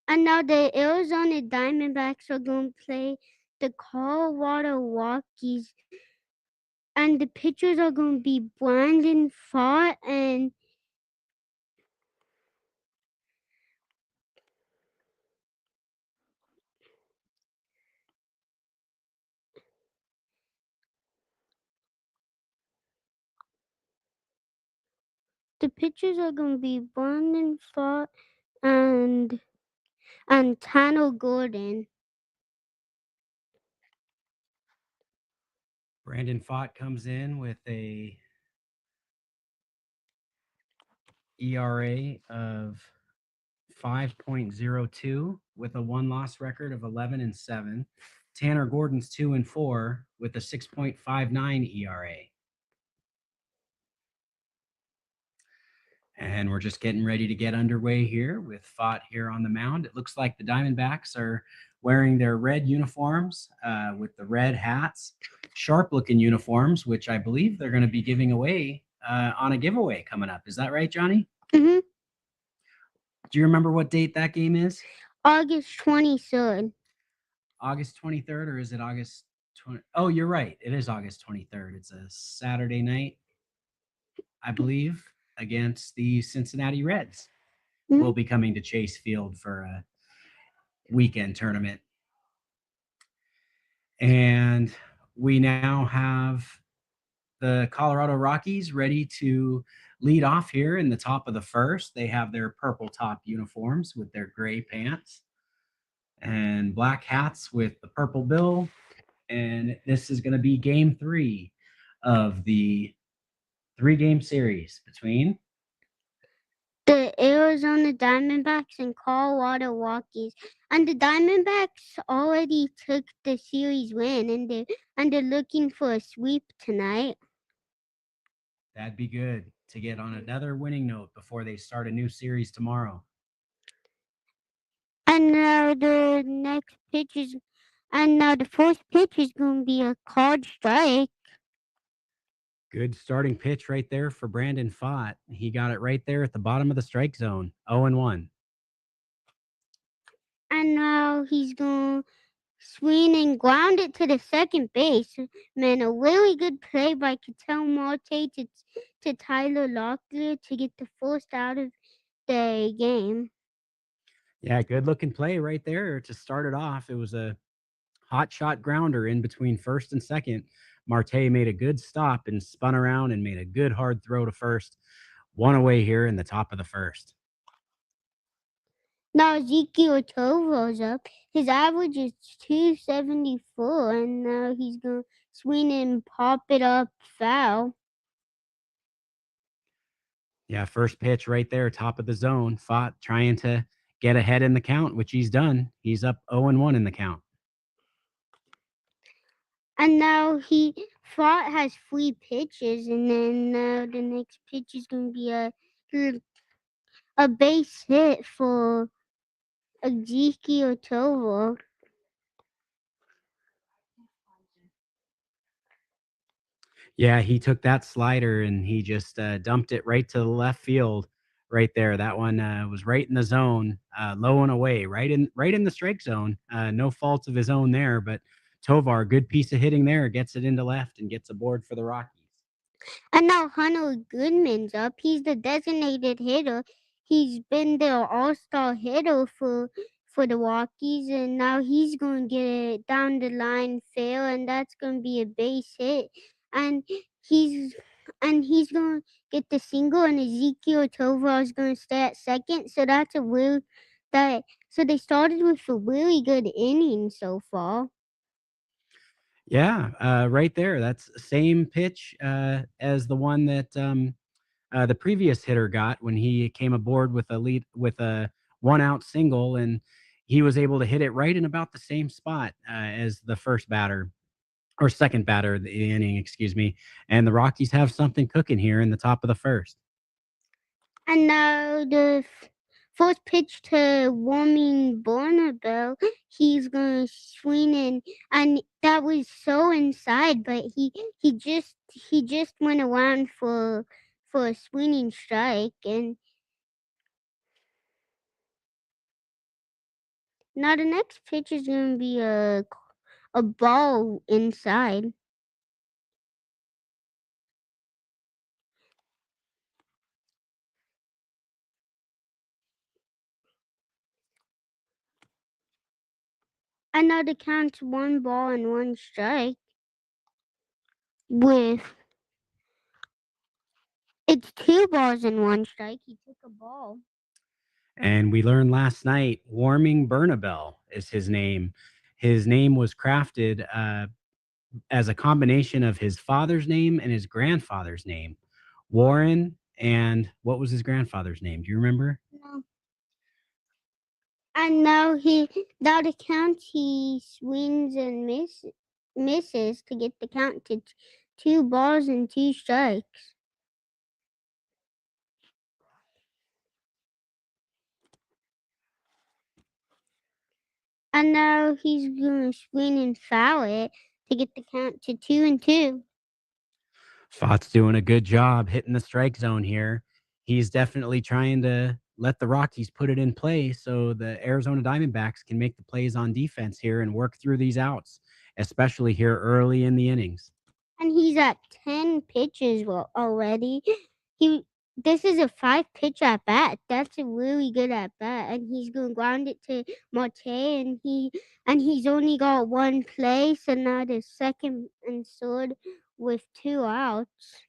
And now the Arizona Diamondbacks are going to play the Colorado Rockies, and the pitchers are going to be Brandon Pfaadt and and Tanner Gordon. Brandon Pfaadt comes in with a ERA of 5.02 with a one-loss record of 11-7. Tanner Gordon's 2-4 with a 6.59 ERA. And we're just getting ready to get underway here with Pfaadt here on the mound. It looks like the Diamondbacks are wearing their red uniforms with the red hats, sharp-looking uniforms, which I believe they're going to be giving away on a giveaway coming up. Is that right, Johnny? Mm-hmm. Do you remember what date that game is? August 23rd. August 23rd, or is it August 20? Oh, you're right. It is August 23rd. It's a Saturday night, I believe, against the Cincinnati Reds. Mm-hmm. Will be coming to Chase Field for a weekend tournament. And we now have the Colorado Rockies ready to lead off here in the top of the first. They have their purple top uniforms with their gray pants and black hats with the purple bill. And this is going to be game 3 of the 3-game series between the Arizona Diamondbacks and Colorado Rockies. And the Diamondbacks already took the series win, and they're looking for a sweep tonight. That'd be good to get on another winning note before they start a new series tomorrow. And now the first pitch is going to be a called strike. Good starting pitch right there for Brandon Pfaadt. He got it right there at the bottom of the strike zone, 0-1. And now he's going to swing and ground it to the second base. Man, a really good play by Ketel Marte to Tyler Locklear to get the first out of the game. Yeah, good looking play right there to start it off. It was a hot shot grounder in between first and second. Marte made a good stop and spun around and made a good hard throw to first. One away here in the top of the first. Now Ezekiel Tovo's up. His average is 274, and now he's going to swing and pop it up foul. Yeah, first pitch right there, top of the zone. Pfaadt trying to get ahead in the count, which he's done. He's up 0-1 in the count. And now Pfaadt has 3 pitches, and then the next pitch is going to be a base hit for Ezekiel Tovo. Yeah, he took that slider and he just dumped it right to the left field right there. That one was right in the zone, low and away, right in the strike zone. No fault of his own there, but Tovar, good piece of hitting there, gets it into left and gets a board for the Rockies. And now Hunter Goodman's up. He's the designated hitter. He's been the all-star hitter for the Rockies, and now he's going to get it down the line fair, and that's going to be a base hit. And he's he's going to get the single, and Ezekiel Tovar is going to stay at second. So that's a real that. So they started with a really good inning so far. Yeah, right there. That's same pitch as the one that the previous hitter got when he came aboard with a 1-out single, and he was able to hit it right in about the same spot as the first batter or second batter of the inning, excuse me. And the Rockies have something cooking here in the top of the first. And now the first pitch to Warming Bonneville, he's gonna swing in, and that was so inside, but he just went around for a swinging strike, and Now the next pitch is gonna be a ball inside. And now the count's 1 ball and 1 strike. With it's 2 balls and 1 strike. He took a ball. And we learned last night, Warming Bernabel is his name. His name was crafted as a combination of his father's name and his grandfather's name, Warren. And what was his grandfather's name? Do you remember? No. And now the count he swings and misses to get the count to 2 balls and 2 strikes. And now he's gonna swing and foul it to get the count to 2-2. Fott's doing a good job hitting the strike zone here. He's definitely trying to let the Rockies put it in play so the Arizona Diamondbacks can make the plays on defense here and work through these outs, especially here early in the innings. And he's at 10 pitches already. He This is a 5 pitch at bat. That's a really good at bat, and he's gonna ground it to Marte, and he's only got 1 play, so now the second and third with 2 outs.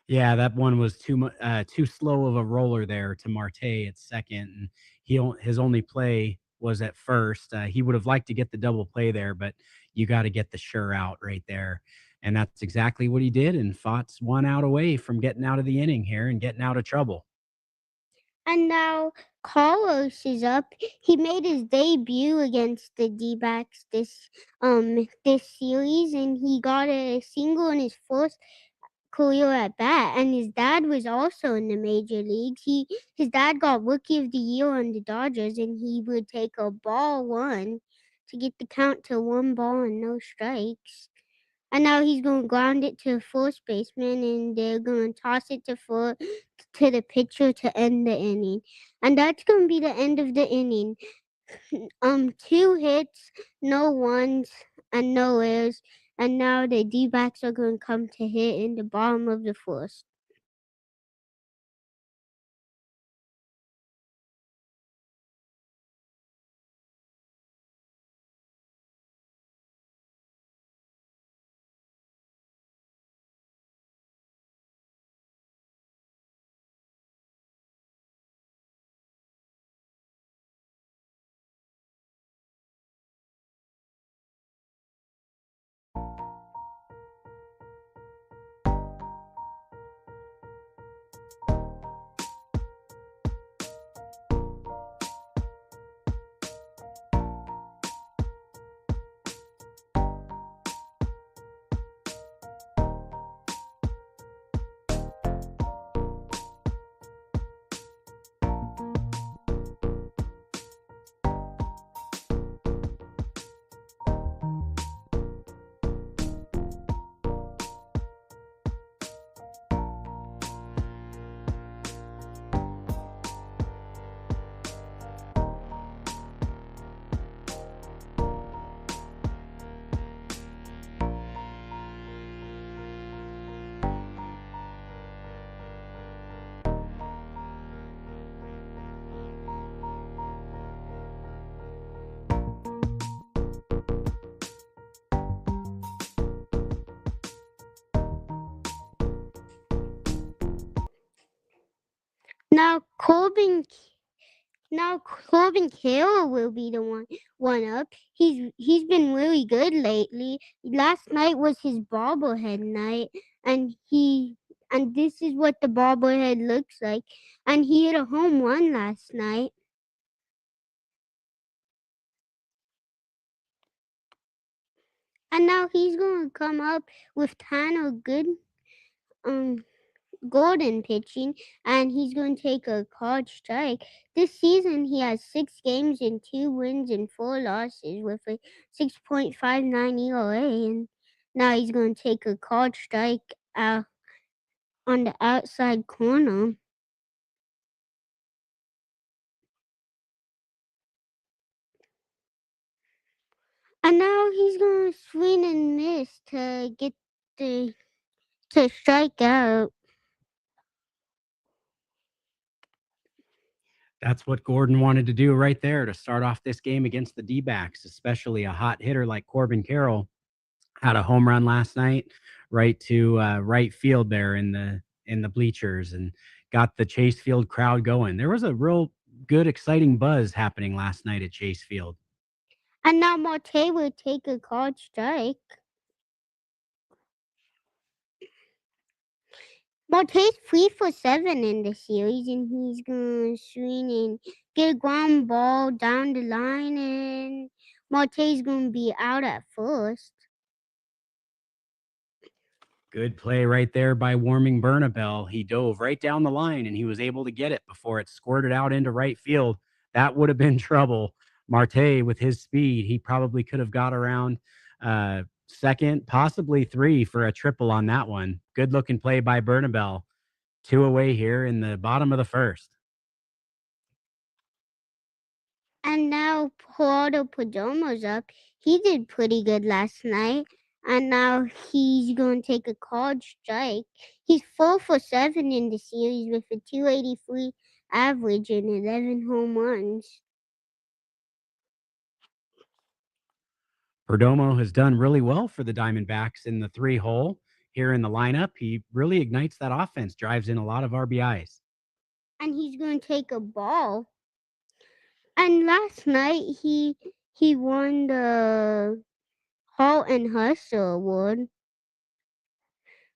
Yeah, that one was too slow of a roller there to Marte at second, and his only play was at first. He would have liked to get the double play there, but you got to get the sure out right there, and that's exactly what he did. And Fott's 1 out away from getting out of the inning here and getting out of trouble. And now Carlos is up. He made his debut against the Dbacks this series, and he got a single in his first career at bat. And his dad was also in the major leagues. His dad got Rookie of the Year on the Dodgers, and he would take a ball one to get the count to 1 ball and no strikes. And now he's going to ground it to first baseman, and they're going to toss it to the pitcher to end the inning. And that's going to be the end of the inning. 2 hits, no ones, and no errors. And now the D-backs are going to come to hit in the bottom of the first. Now Corbin Carroll will be the one up. He's been really good lately. Last night was his bobblehead night, and this is what the bobblehead looks like. And he hit a home run last night. And now he's gonna come up with Tanner um Gordon pitching, and he's going to take a hard strike. This season, he has 6 games and 2 wins and 4 losses with a 6.59 ERA, and now he's going to take a hard strike on the outside corner. And now he's gonna swing and miss to get the to strike out. That's what Gordon wanted to do right there to start off this game against the D-backs, especially a hot hitter like Corbin Carroll had a home run last night right to right field there in the bleachers and got the Chase Field crowd going. There was a real good, exciting buzz happening last night at Chase Field. And now Marte will take a called strike. Marte's 3 for 7 in the series, and he's gonna swing and get a ground ball down the line, and Marte's gonna be out at first. Good play right there by Warming Bernabel. He dove right down the line and he was able to get it before it squirted out into right field. That would have been trouble. Marte, with his speed, he probably could have got around second, possibly three for a triple on that one. Good looking play by Bernabel. Two away here in the bottom of the first. And now Gerardo Perdomo's up. He did pretty good last night, and now he's gonna take a called strike. He's 4 for 7 in the series with a 283 average and 11 home runs. Perdomo has done really well for the Diamondbacks in the 3-hole here in the lineup. He really ignites that offense, drives in a lot of RBIs. And he's gonna take a ball. And last night he won the Hall and Hustle Award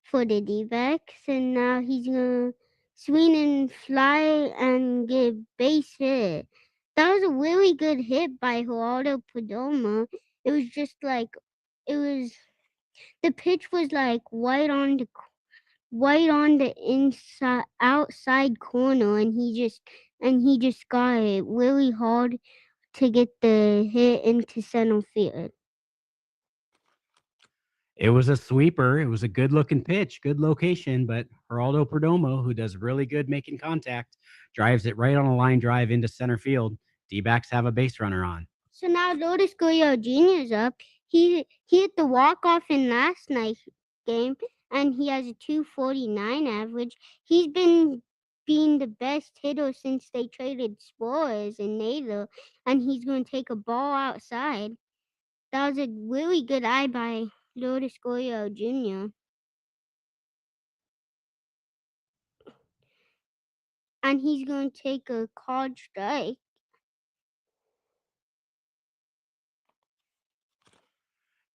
for the D-backs, and now he's gonna swing and fly and get a base hit. That was a really good hit by Gerardo Perdomo. It was just like it was the pitch was like right on the inside outside corner, and he just got it really hard to get the hit into center field. It was a sweeper. It was a good looking pitch, good location, but Geraldo Perdomo, who does really good making contact, drives it right on a line drive into center field. D-backs have a base runner on. So now Lourdes Gurriel Jr.'s up. He hit the walk off in last night's game, and he has a 249 average. He's been being the best hitter since they traded Spores and Naylor, and he's going to take a ball outside. That was a really good eye by Lourdes Gurriel Jr. And he's going to take a called strike.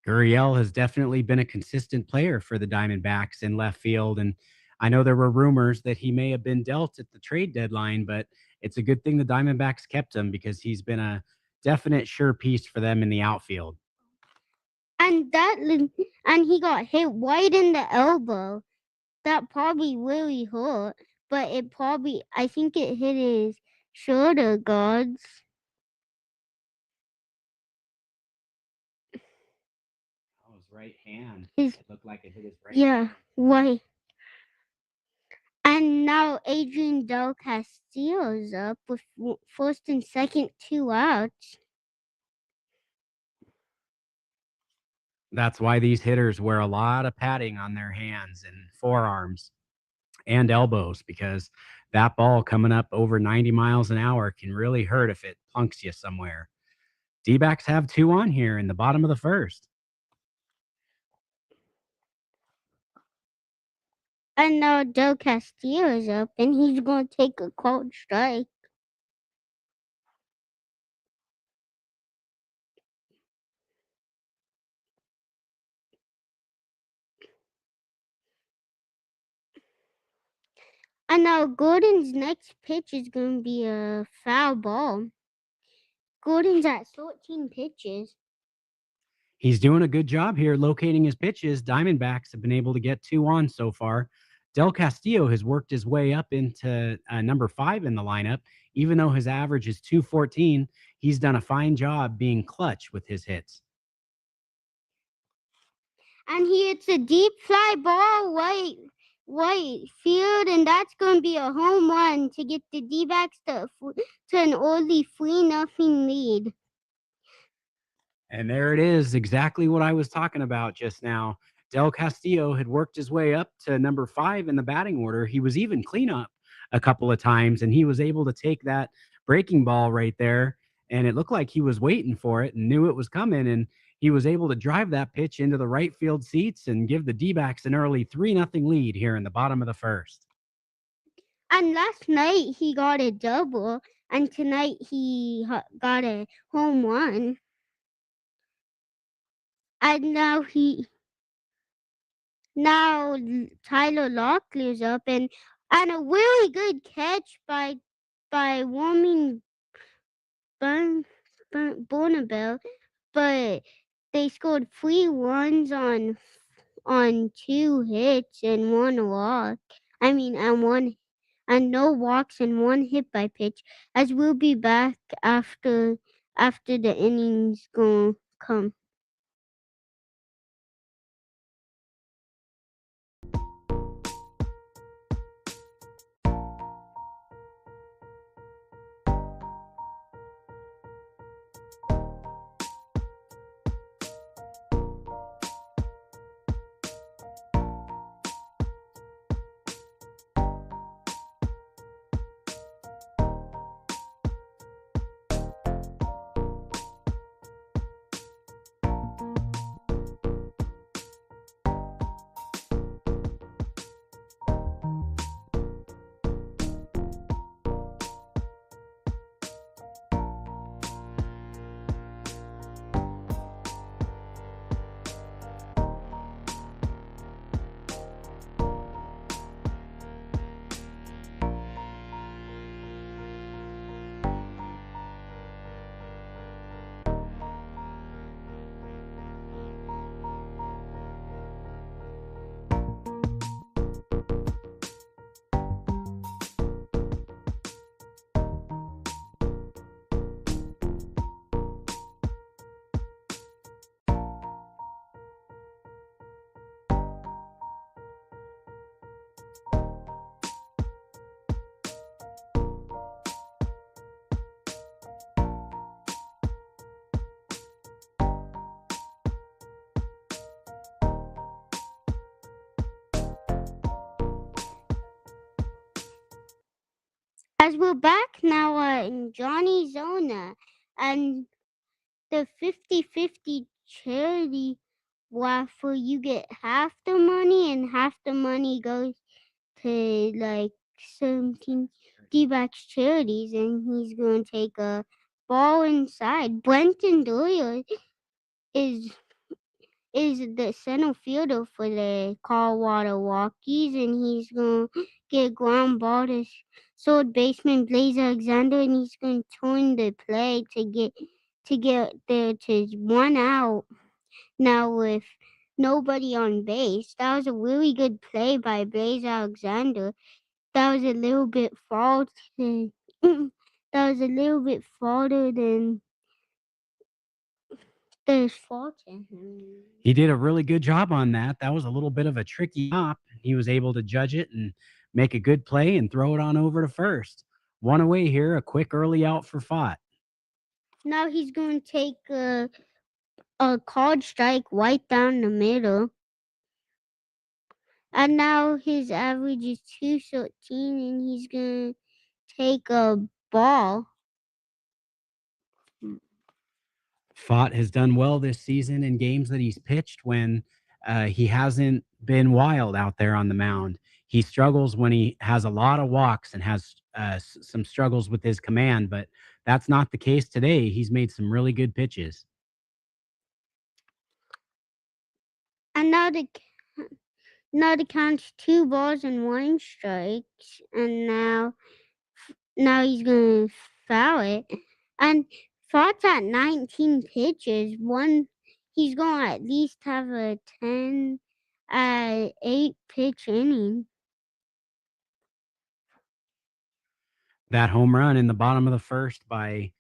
Gurriel has definitely been a consistent player for the Diamondbacks in left field. And I know there were rumors that he may have been dealt at the trade deadline, but it's a good thing the Diamondbacks kept him because he's been a definite sure piece for them in the outfield. And he got hit right in the elbow. That probably really hurt, but I think it hit his shoulder guards. Oh, his right hand. His, It looked like it hit his right yeah, hand. right. And now Adrian Del Castillo's up with first and second, 2 outs. That's why these hitters wear a lot of padding on their hands and forearms and elbows because that ball coming up over 90 miles an hour can really hurt if it plunks you somewhere. D-backs have 2 on here in the bottom of the first. And now Del Castillo's up, and he's going to take a cold strike. And now Gordon's next pitch is going to be a foul ball. Gordon's at 13 pitches. He's doing a good job here locating his pitches. Diamondbacks have been able to get 2 on so far. Del Castillo has worked his way up into number 5 in the lineup. Even though his average is 214, he's done a fine job being clutch with his hits. And he hits a deep fly ball right field, and that's going to be a home run to get the D-backs to an early 3-0 lead. And there it is, exactly what I was talking about just now. Del Castillo had worked his way up to number 5 in the batting order. He was even cleanup a couple of times, and he was able to take that breaking ball right there, and it looked like he was waiting for it and knew it was coming, and he was able to drive that pitch into the right field seats and give the D-backs an early 3-0 lead here in the bottom of the first. And last night he got a double, and tonight he got a home run. And now Tyler Locklear's up, and a really good catch by Warming Bonneville, but they scored 3 runs on 2 hits and 1 walk. I mean, and no walks and 1 hit by pitch. As we'll be back after the innings go come. As we're back now in Johnny Zona, and the 50-50 charity waffle, you get half the money, and half the money goes to like 17 D-Backs charities, and he's going to take a ball inside. Brenton Doyle is is the center fielder for the Colorado Rockies, and he's going to get a ground ball to third baseman Blaze Alexander, and he's going to turn the play to get there to 1 out. Now with nobody on base, that was a really good play by Blaze Alexander. That was a little bit faulty. That was a little bit farther than there's fault in him. He did a really good job on that. That was a little bit of a tricky hop. He was able to judge it and make a good play and throw it on over to first. One away here, a quick early out for Fott. Now he's going to take a called strike right down the middle. And now his average is 213, and he's going to take a ball. Fott has done well this season in games that he's pitched when he hasn't been wild out there on the mound. He struggles when he has a lot of walks and has some struggles with his command, but that's not the case today. He's made some really good pitches. And now the count's 2 balls and 1 strikes, and now he's going to foul it. And Fott's at 19 pitches. He's going to at least have a 8 pitch inning. That home run in the bottom of the first by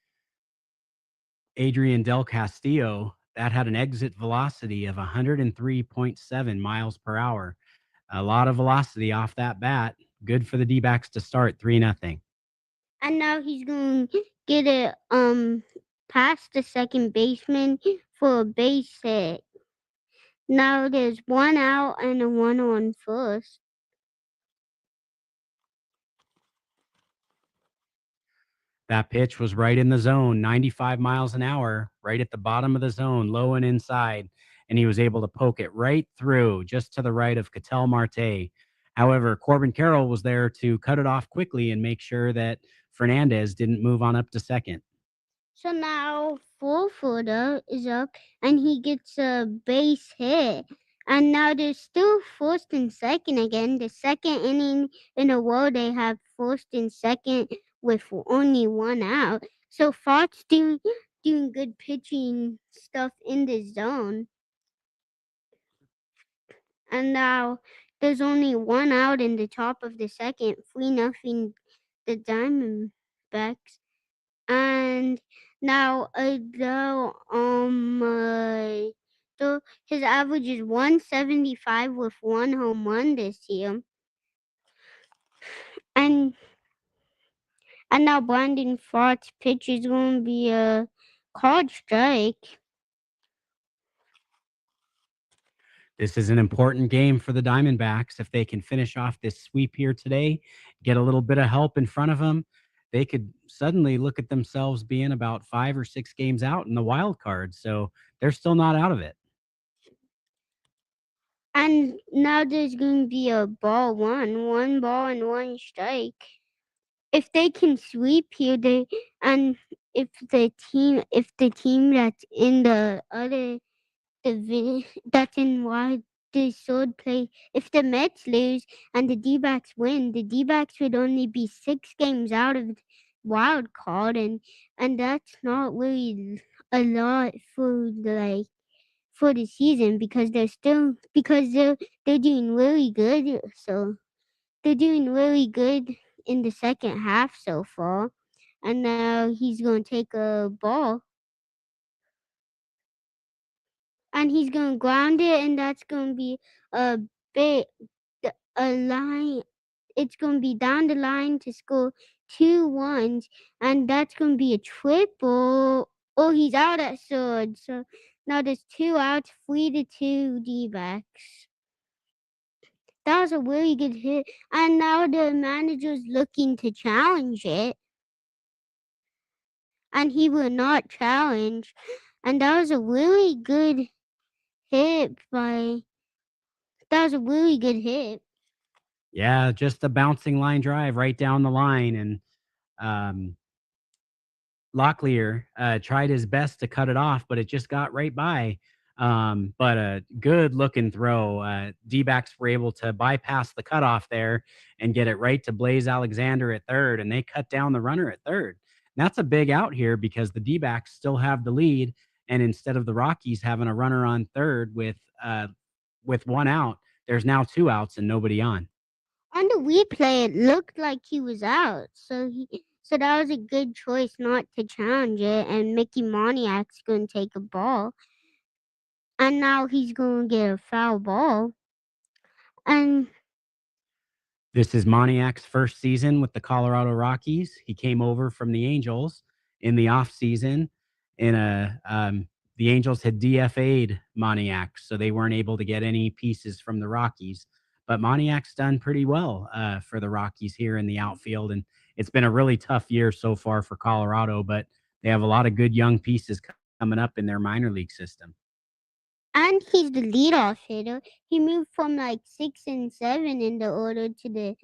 Adrian Del Castillo, that had an exit velocity of 103.7 miles per hour. A lot of velocity off that bat. Good for the D-backs to start 3-0. And now he's going to get it past the second baseman for a base hit. Now there's one out and a one on first. That pitch was right in the zone, 95 miles an hour, right at the bottom of the zone, low and inside. And he was able to poke it right through just to the right of Cattell Marte. However, Corbin Carroll was there to cut it off quickly and make sure that Fernandez didn't move on up to second. So now Footer is up and he gets a base hit. And now there's still first and second again. The second inning in a row they have first and second with only one out. So Fox doing good pitching stuff in the zone. And now there's only one out in the top of the second, 3-0 the Diamondbacks. And now so his average is 175 with one home run this year. And and now Brandon Fox pitch is going to be a called strike. This is an important game for the Diamondbacks. If they can finish off this sweep here today, get a little bit of help in front of them, they could suddenly look at themselves being about 5 or 6 games out in the wild card. So they're still not out of it. And now there's going to be a one ball and one strike. If they can sweep here, they and if the team that's in the other that's in why the third place, if the Mets lose and the D-backs win, the D-backs would only be 6 games out of the wild card, and that's not really a lot for for the season because they're doing really good. So they're doing really good in the second half so far. And now he's going to take a ball and he's going to ground it, and that's going to be a bit a line. It's going to be down the line to score 2 1s, and that's going to be a triple. Oh, he's out at third. So now there's 2 outs, 3-2 D-backs. That was a really good hit, and now the manager's looking to challenge it, and he will not challenge. And that was a really good hit by. That was a really good hit. Yeah, just a bouncing line drive right down the line. And um, Locklear tried his best to cut it off, but it just got right by. But a good looking throw. D-backs were able to bypass the cutoff there and get it right to Blaze Alexander at third, and they cut down the runner at third. And that's a big out here because the D-backs still have the lead, and instead of the Rockies having a runner on third with one out, there's now 2 outs and nobody on. On the replay, it looked like he was out, so that was a good choice not to challenge it. And Mickey Moniak's going to take a ball, and now he's going to get a foul ball. And This is Moniak's first season with the Colorado Rockies. He came over from the Angels in the offseason. The Angels had DFA'd Moniak, so they weren't able to get any pieces from the Rockies. But Moniak's done pretty well for the Rockies here in the outfield, and it's been a really tough year so far for Colorado. But they have a lot of good young pieces coming up in their minor league system. he's the leadoff hitter. He moved from like 6 and 7 in the order to the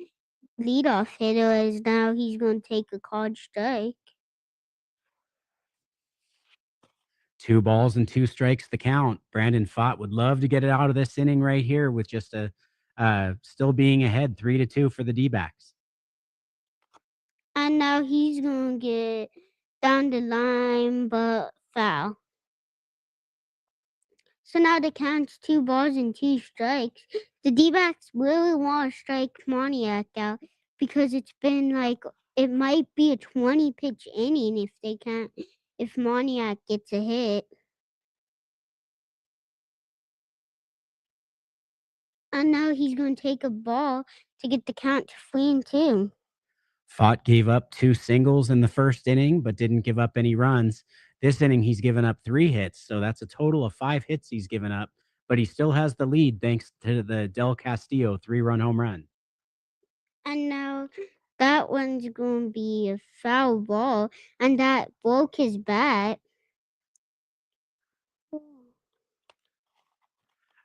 leadoff hitter, as now he's going to take a called strike. 2 balls and 2 strikes the count. Brandon Fott would love to get it out of this inning right here with just a still being ahead 3-2 for the D-backs. And now he's going to get down the line, but foul. So now the count's 2 balls and 2 strikes. The D-backs really want to strike Moniak out because it's been like it might be a 20-pitch inning if Moniak gets a hit. And now he's going to take a ball to get the count to 3-2. Fought gave up 2 singles in the first inning, but didn't give up any runs. This inning, he's given up 3 hits, so that's a total of 5 hits he's given up, but he still has the lead thanks to the Del Castillo 3-run home run. And now that one's going to be a foul ball, and that broke his bat.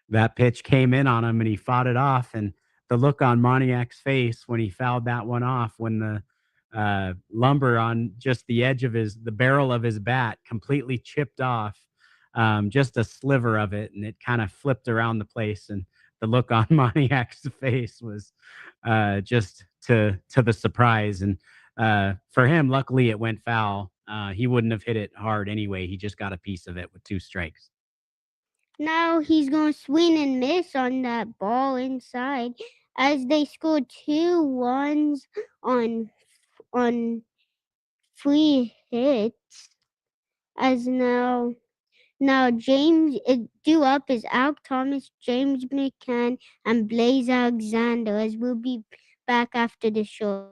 That pitch came in on him and he fought it off. And the look on Moniac's face when he fouled that one off, when the lumber on just the edge of the barrel of his bat completely chipped off, just a sliver of it, and it kind of flipped around the place. And the look on Moniac's face was just to the surprise. And for him, luckily it went foul. He wouldn't have hit it hard anyway. He just got a piece of it with 2 strikes. Now he's going to swing and miss on that ball inside as they scored 2 runs on on 3 hits. As now James due up is Alec Thomas, James McCann, and Blaze Alexander, as we'll be back after the show.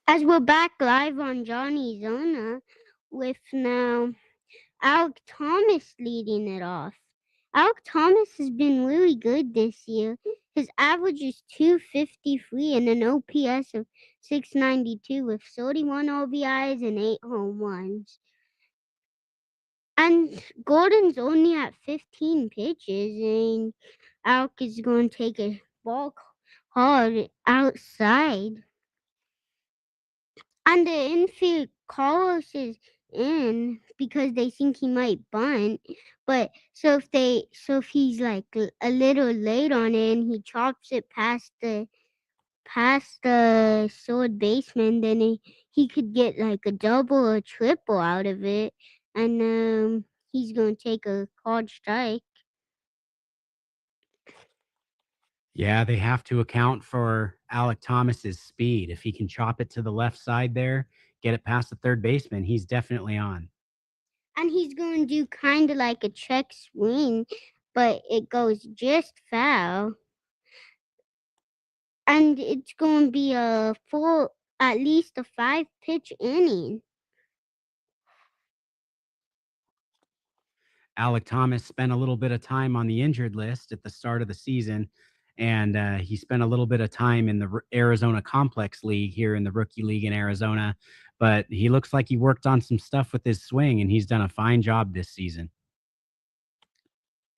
As we're back live on Johnny Zona with now Alec Thomas leading it off. Alec Thomas has been really good this year. His average is 253 and an OPS of 692 with 31 RBIs and 8 home runs. And Gordon's only at 15 pitches, and Alec is going to take a ball hard outside. And the infield Carlos is in because they think he might bunt. But so if he's like a little late on it and he chops it past the third baseman, then he could get like a double or triple out of it, and he's gonna take a hard strike. Yeah, they have to account for Alec Thomas's speed. If he can chop it to the left side there, get it past the third baseman, he's definitely on. And he's going to do kind of like a check swing, but it goes just foul. And it's going to be a full, at least a 5-pitch inning. Alec Thomas spent a little bit of time on the injured list at the start of the season, and he spent a little bit of time in the Arizona Complex League here in the Rookie League in Arizona. But he looks like he worked on some stuff with his swing, and he's done a fine job this season.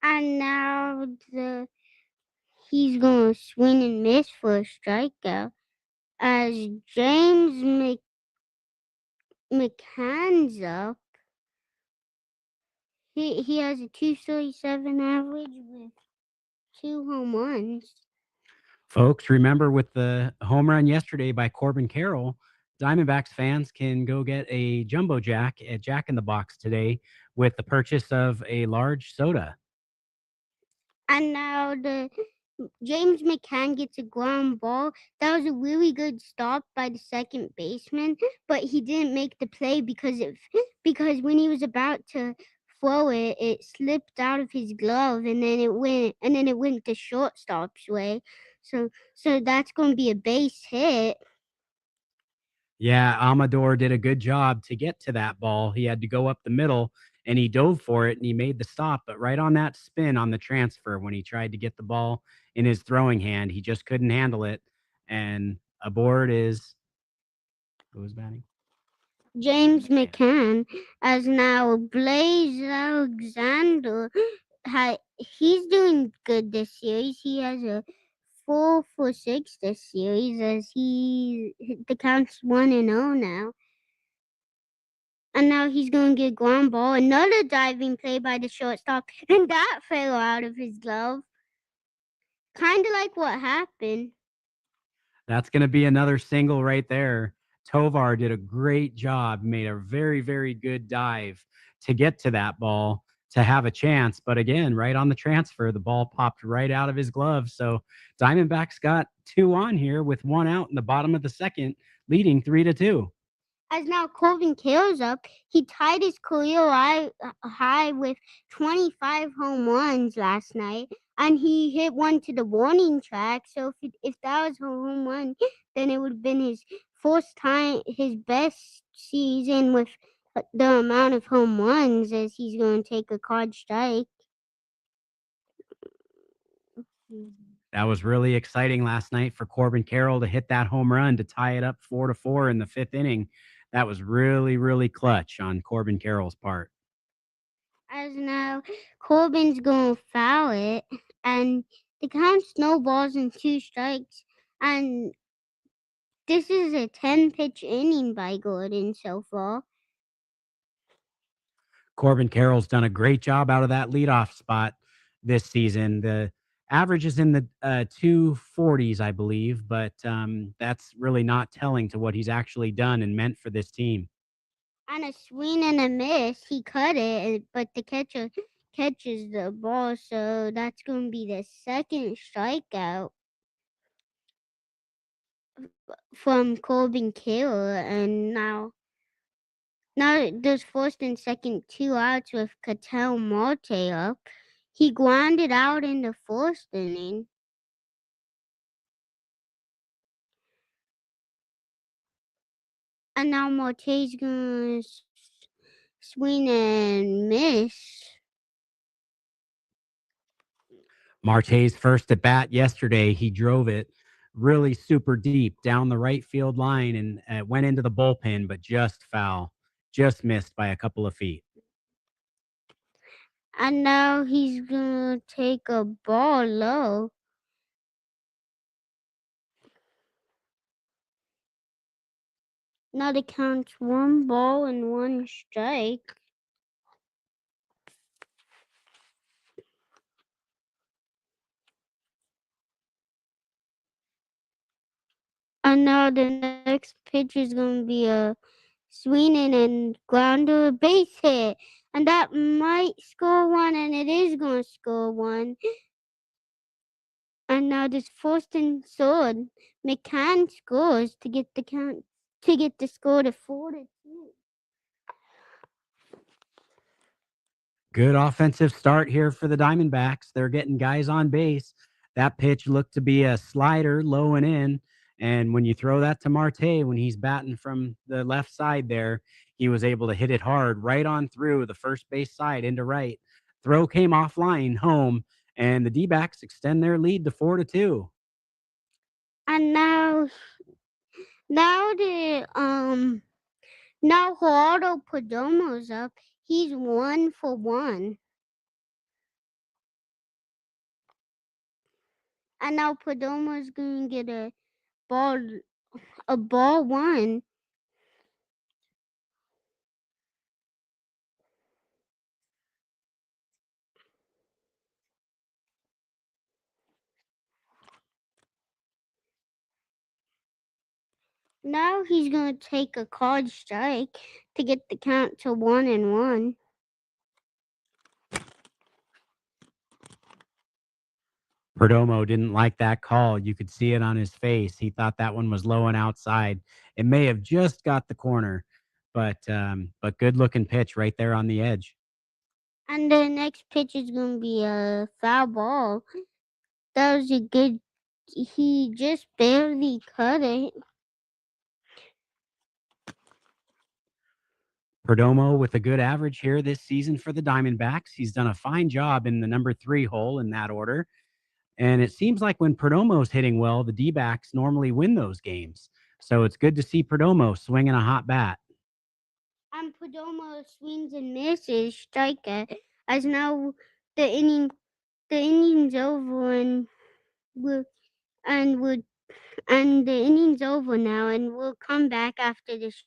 And now he's going to swing and miss for a strikeout as James McCann's up. He has a 237 average with 2 home runs. Folks, remember with the home run yesterday by Corbin Carroll, Diamondbacks fans can go get a jumbo jack at Jack in the Box today with the purchase of a large soda. And now the James McCann gets a ground ball. That was a really good stop by the second baseman, but he didn't make the play because when he was about to throw it, it slipped out of his glove and then it went the shortstop's way. So that's going to be a base hit. Yeah, Amador did a good job to get to that ball. He had to go up the middle and he dove for it and he made the stop. But right on that spin on the transfer, when he tried to get the ball in his throwing hand, he just couldn't handle it. And aboard is who was batting? James Yeah. McCann, as now Blaze Alexander, he's doing good this series. He has a 4 for 6 this series as the count's 1-0 now. And now he's going to get ground ball. Another diving play by the shortstop, and that fell out of his glove. Kind of like what happened. That's going to be another single right there. Tovar did a great job, made a very, very good dive to get to that ball to have a chance. But again, right on the transfer, the ball popped right out of his glove. So Diamondbacks got two on here with one out in the bottom of the second, leading 3-2. As now Corbin Carroll's up, he tied his career high with 25 home runs last night, and he hit one to the warning track. So if that was a home run, then it would have been his first time, his best season with the amount of home runs, as he's going to take a card strike. That was really exciting last night for Corbin Carroll to hit that home run to tie it up 4-4 in the fifth inning. That was really, really clutch on Corbin Carroll's part. As now Corbin's going to foul it, and the count snowballs in 2 strikes, and this is a 10-pitch inning by Gordon so far. Corbin Carroll's done a great job out of that leadoff spot this season. The average is in the 240s, I believe, but that's really not telling to what he's actually done and meant for this team. On a swing and a miss, he cut it, but the catcher catches the ball, so that's going to be the second strikeout from Corbin Carroll. And now there's first and second 2 outs with Cattell Marte up. He grounded out in the first inning. And now Marte's gonna swing and miss. Marte's first at bat yesterday, he drove it really super deep down the right field line and went into the bullpen, but just foul, just missed by a couple of feet. And now he's gonna take a ball low. Now the count's 1 ball and 1 strike. And now the next pitch is gonna be a swinging and grounder base hit. And that might score one, and it is gonna score one. And now this first and third, McCann scores to get the score to 4-2. Good offensive start here for the Diamondbacks. They're getting guys on base. That pitch looked to be a slider low and in. And when you throw that to Marte, when he's batting from the left side there, he was able to hit it hard right on through the first base side into right. Throw came offline home, and the D-backs extend their lead to 4-2. And now Gerardo Perdomo's up. He's 1 for 1. And now Perdomo's gonna get ball one. Now he's gonna take a card strike to get the count to 1-1. Perdomo didn't like that call. You could see it on his face. He thought that one was low and outside. It may have just got the corner, but good looking pitch right there on the edge. And the next pitch is gonna be a foul ball. That was a good. He just barely cut it. Perdomo with a good average here this season for the Diamondbacks. He's done a fine job in the number 3 hole in that order. And it seems like when Perdomo's hitting well, the D-backs normally win those games. So it's good to see Perdomo swinging a hot bat. And Perdomo swings and misses, strikeout. As now the inning, the inning's over, and we're and we're and the inning's over now, and we'll come back after this.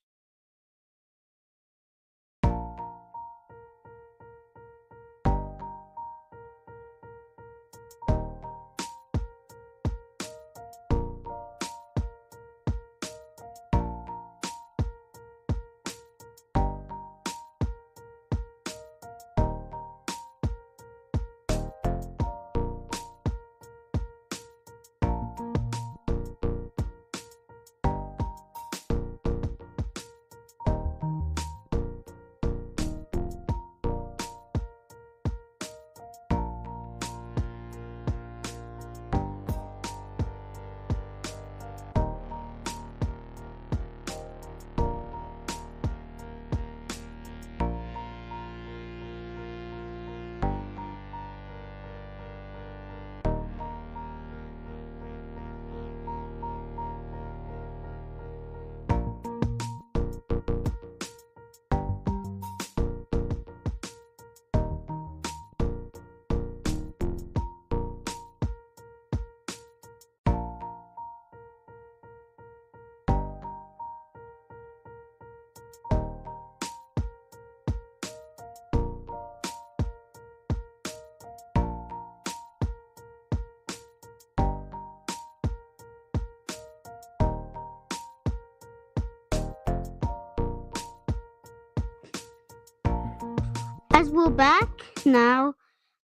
As we're back now,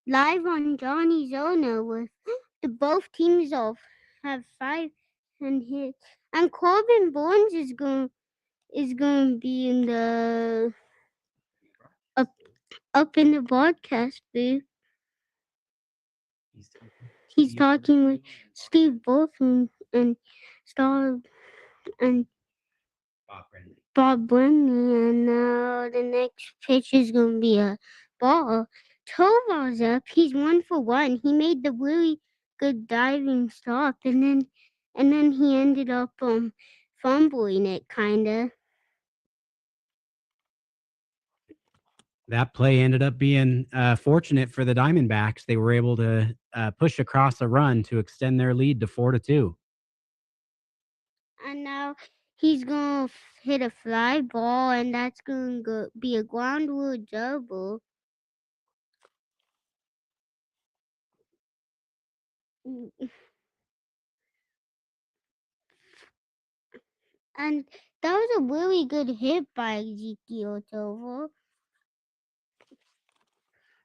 live on Johnny's Owner with the both teams of have 5 and hit, and Corbin Burns is going to be in the up up in the broadcast booth. He's talking with Steve Bolton and Star and Bob Brenly, and now the next pitch is going to be a ball. Tovar's up. He's 1 for 1. He made the really good diving stop, and then he ended up fumbling it kinda. That play ended up being fortunate for the Diamondbacks. They were able to push across a run to extend their lead to 4-2. And now he's gonna hit a fly ball, and that's gonna be a ground rule double. And that was a really good hit by Ezekiel Tovar.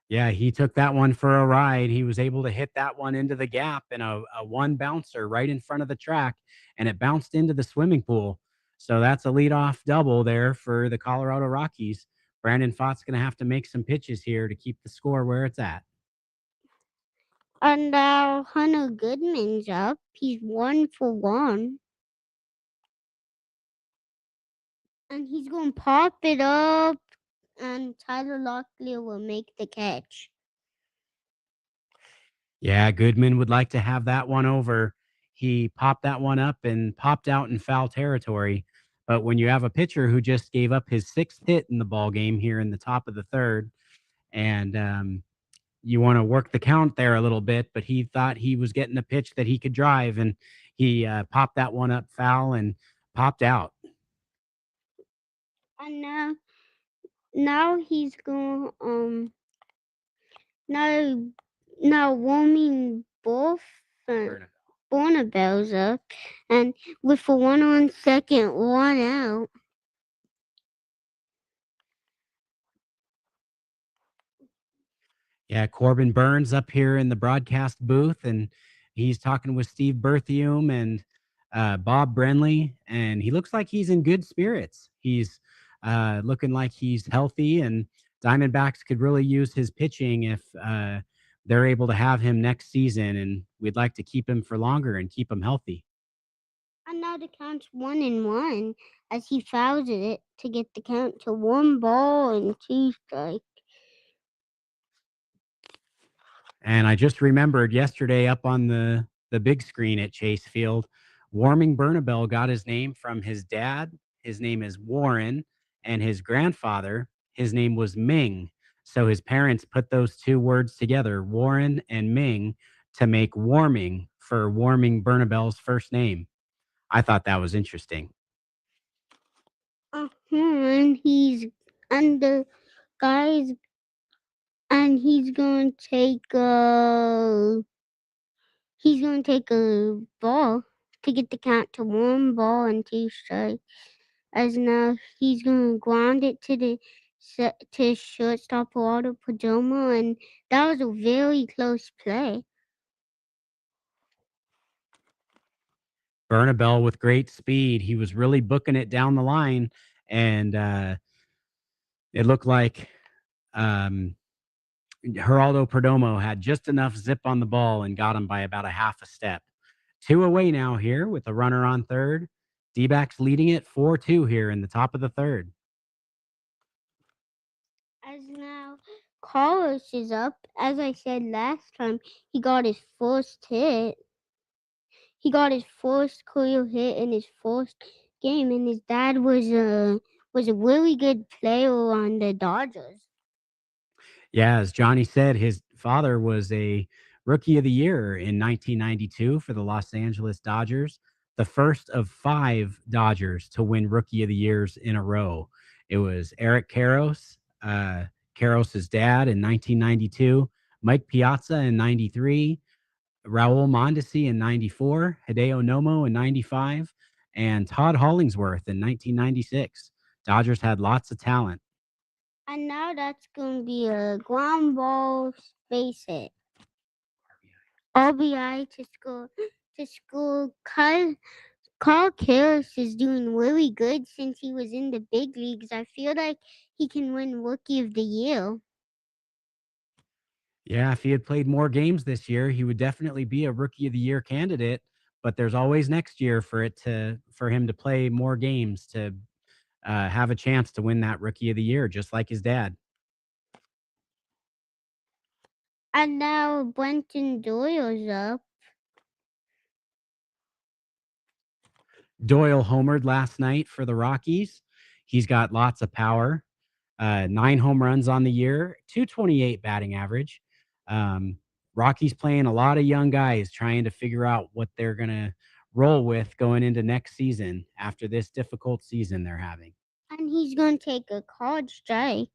Yeah, he took that one for a ride. He was able to hit that one into the gap in a one bouncer right in front of the track, and it bounced into the swimming pool. So that's a leadoff double there for the Colorado Rockies. Brandon Pfaadt's going to have to make some pitches here to keep the score where it's at. And now Hunter Goodman's up. He's 1 for 1. And he's gonna pop it up, and Tyler Locklear will make the catch. Yeah, Goodman would like to have that one over. He popped that one up and popped out in foul territory. But when you have a pitcher who just gave up his 6th hit in the ball game here in the top of the third, and you want to work the count there a little bit, but he thought he was getting a pitch that he could drive, and he popped that one up foul and popped out. And now he's going now warming both Bonnabel's up, and with a 1 on 2nd, 1 out. Yeah, Corbin Burns up here in the broadcast booth, and He's talking with Steve Berthium and Bob Brenly, and he looks like he's in good spirits. He's looking like he's healthy, and Diamondbacks could really use his pitching if they're able to have him next season. And we'd like to keep him for longer and keep him healthy. And now the count's 1-1 as he fouls it to get the count to 1 ball and 2 strikes. And I just remembered yesterday up on the big screen at Chase Field, Warming Bernabel got his name from his dad. His name is Warren, and his grandfather, his name was Ming. So his parents put those two words together, Warren and Ming, to make Warming for Warming Bernabel's first name. I thought that was interesting. And the guys and he's gonna take a ball to get the count to 1 ball and 2 strikes. As now he's gonna ground it to shortstop Geraldo Perdomo, and that was a very close play. Bernabel with great speed. He was really booking it down the line, and it looked like um, Geraldo Perdomo had just enough zip on the ball and got him by about a half a step. Two away now here with a runner on third. D-backs leading it 4-2 here in the top of the third. As now Carlos is up. As I said last time, he got his first hit. He got his first career hit in his first game, and his dad was a really good player on the Dodgers. Yeah, as Johnny said, his father was a rookie of the year in 1992 for the Los Angeles Dodgers, the first of five Dodgers to win rookie of the years in a row. It was Eric Karros, Karros's dad in 1992, Mike Piazza in 93, Raul Mondesi in 94, Hideo Nomo in 95, and Todd Hollingsworth in 1996. Dodgers had lots of talent. And now that's going to be a ground ball space hit. RBI to score. Carl Karras is doing really good since he was in the big leagues. I feel like he can win Rookie of the Year. Yeah, if he had played more games this year, he would definitely be a rookie of the year candidate, but there's always next year for him to play more games to have a chance to win that rookie of the year, just like his dad. And now Brenton Doyle's up. Doyle homered last night for the Rockies. He's got lots of power. 9 home runs on the year, 228 batting average. Um, Rockies playing a lot of young guys trying to figure out what they're going to roll with going into next season after this difficult season they're having. And he's going to take a called strike.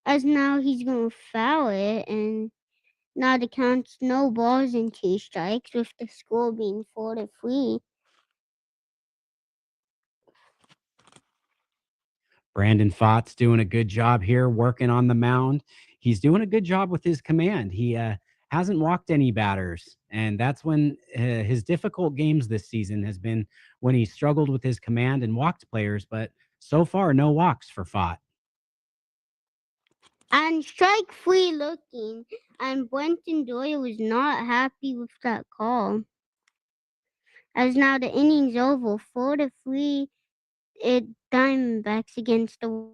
As now he's going to foul it. And now the count's no balls and 2 strikes with the score being 4-3. Brandon Fott's doing a good job here working on the mound. He's doing a good job with his command. He hasn't walked any batters, and that's when his difficult games this season has been when he struggled with his command and walked players, but so far no walks for Fott. And strike three looking. And Brenton Doyle was not happy with that call. As now the inning's over, 4-3, it Diamondbacks against the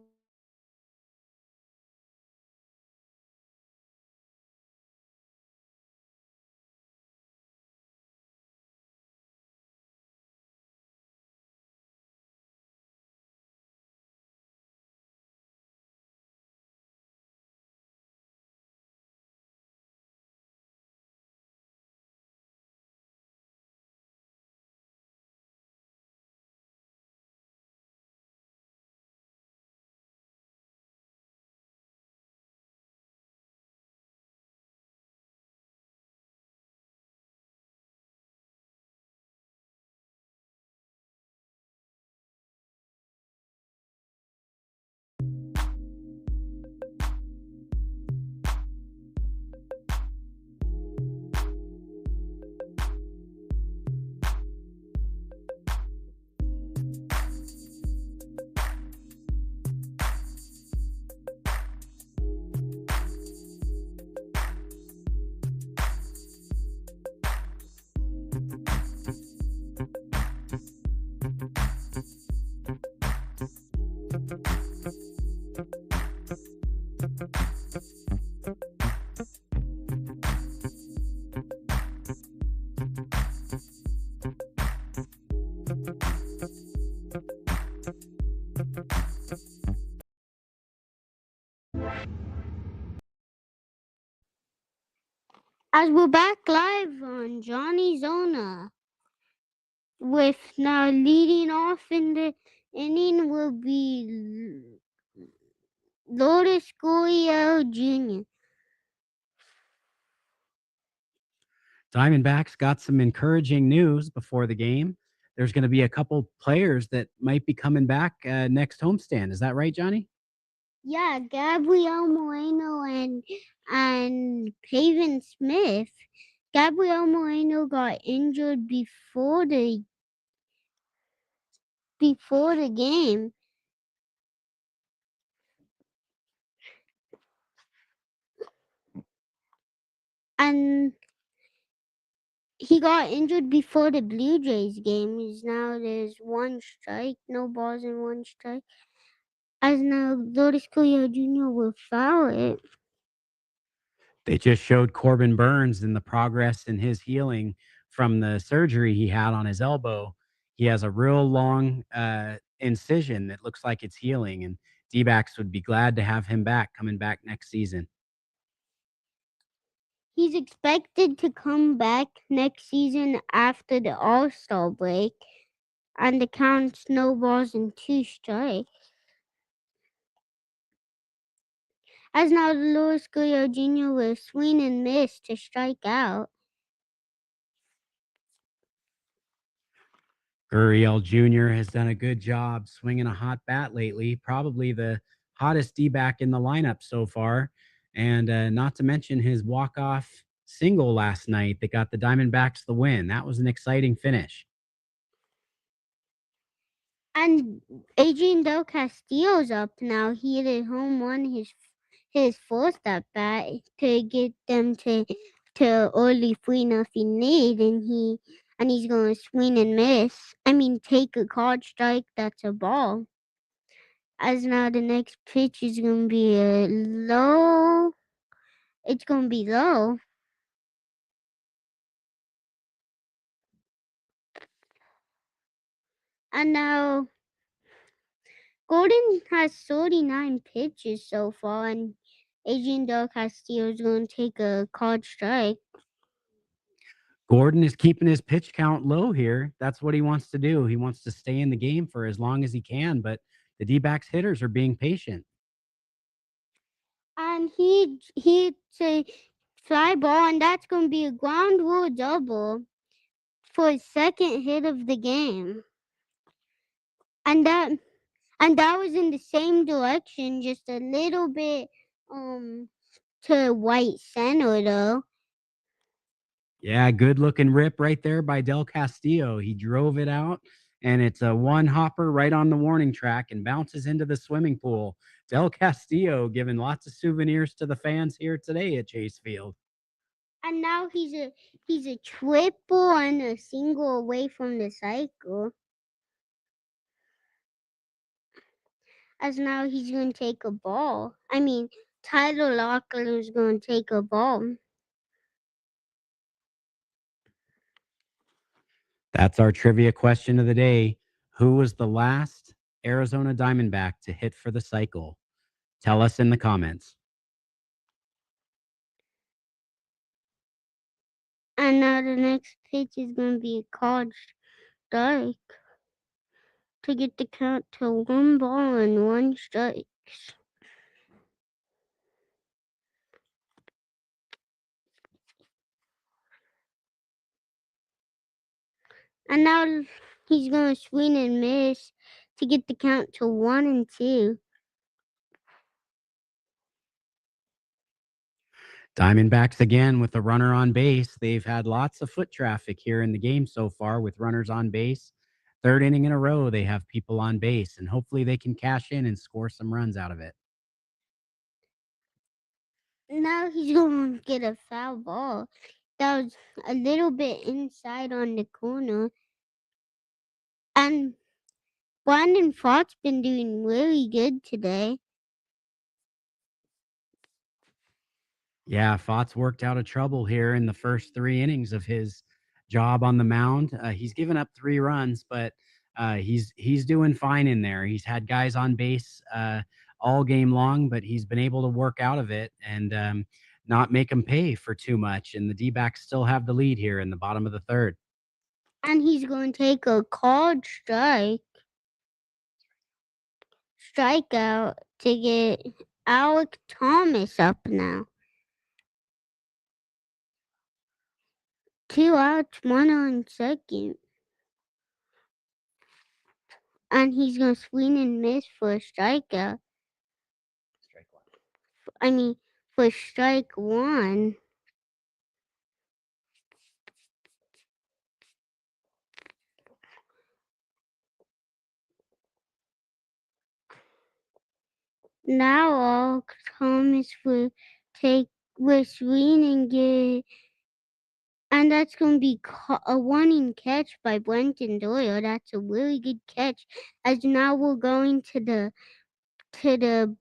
As we're back live on Johnny Zona, with now leading off in the inning will be Lourdes Gurriel Jr. Diamondbacks got some encouraging news before the game. There's going to be a couple players that might be coming back next homestand. Is that right, Johnny? Yeah, Gabriel Moreno and Pavin Smith. Gabriel Moreno got injured before the game, and he got injured before the Blue Jays game. Is now there's one strike, no balls and one strike. As now Lourdes Gurriel Jr. will foul it. They just showed Corbin Burns and the progress in his healing from the surgery he had on his elbow. He has a real long incision that looks like it's healing, and Dbacks would be glad to have him back coming back next season. He's expected to come back next season after the All-Star break, and the count snowballs in 2 strikes. As now Lourdes Gurriel Jr. will swing and miss to strike out. Gurriel Jr. has done a good job swinging a hot bat lately, probably the hottest D-back in the lineup so far. And not to mention his walk-off single last night that got the Diamondbacks the win. That was an exciting finish. And Adrian Del Castillo's up now. He hit a home run his fourth at bat to get them to early 3-0 lead, and he's gonna swing and miss. I mean, take a called strike that's a ball. As now the next pitch is gonna be a low. It's gonna be low. And now Gordon has 39 pitches so far, and Adrian Del Castillo is going to take a called strike. Gordon is keeping his pitch count low here. That's what he wants to do. He wants to stay in the game for as long as he can, but the D-backs hitters are being patient. And he hits a fly ball, and that's going to be a ground rule double for his second hit of the game. And that was in the same direction, just a little bit to white center though. Yeah, good looking rip right there by Del Castillo. He drove it out, and it's a one hopper right on the warning track and bounces into the swimming pool. Del Castillo giving lots of souvenirs to the fans here today at Chase Field. And now he's a triple and a single away from the cycle. As now he's going to take a ball. I mean, Tyler Locker is going to take a ball. That's our trivia question of the day. Who was the last Arizona Diamondback to hit for the cycle? Tell us in the comments. And now the next pitch is going to be a called strike to get the count to 1 ball and 1 strike. And now he's going to swing and miss to get the count to 1-2. Diamondbacks again with a runner on base. They've had lots of foot traffic here in the game so far with runners on base. Third inning in a row, they have people on base, and hopefully they can cash in and score some runs out of it. Now he's going to get a foul ball. That was a little bit inside on the corner. And Brandon Fogg's been doing really good today. Yeah, Fott's worked out of trouble here in the first 3 innings of his job on the mound. He's given up 3 runs, but he's doing fine in there. He's had guys on base all game long, but he's been able to work out of it. And not make them pay for too much. And the D-backs still have the lead here in the bottom of the third. And he's going to take a called strikeout to get Alec Thomas up now. 2 outs, 1 on second. And he's going to swing and miss for a strikeout. I mean, for strike one. Now all Thomas will swing and get, and that's going to be a one-in catch by Brenton Doyle. That's a really good catch. As now we're going to the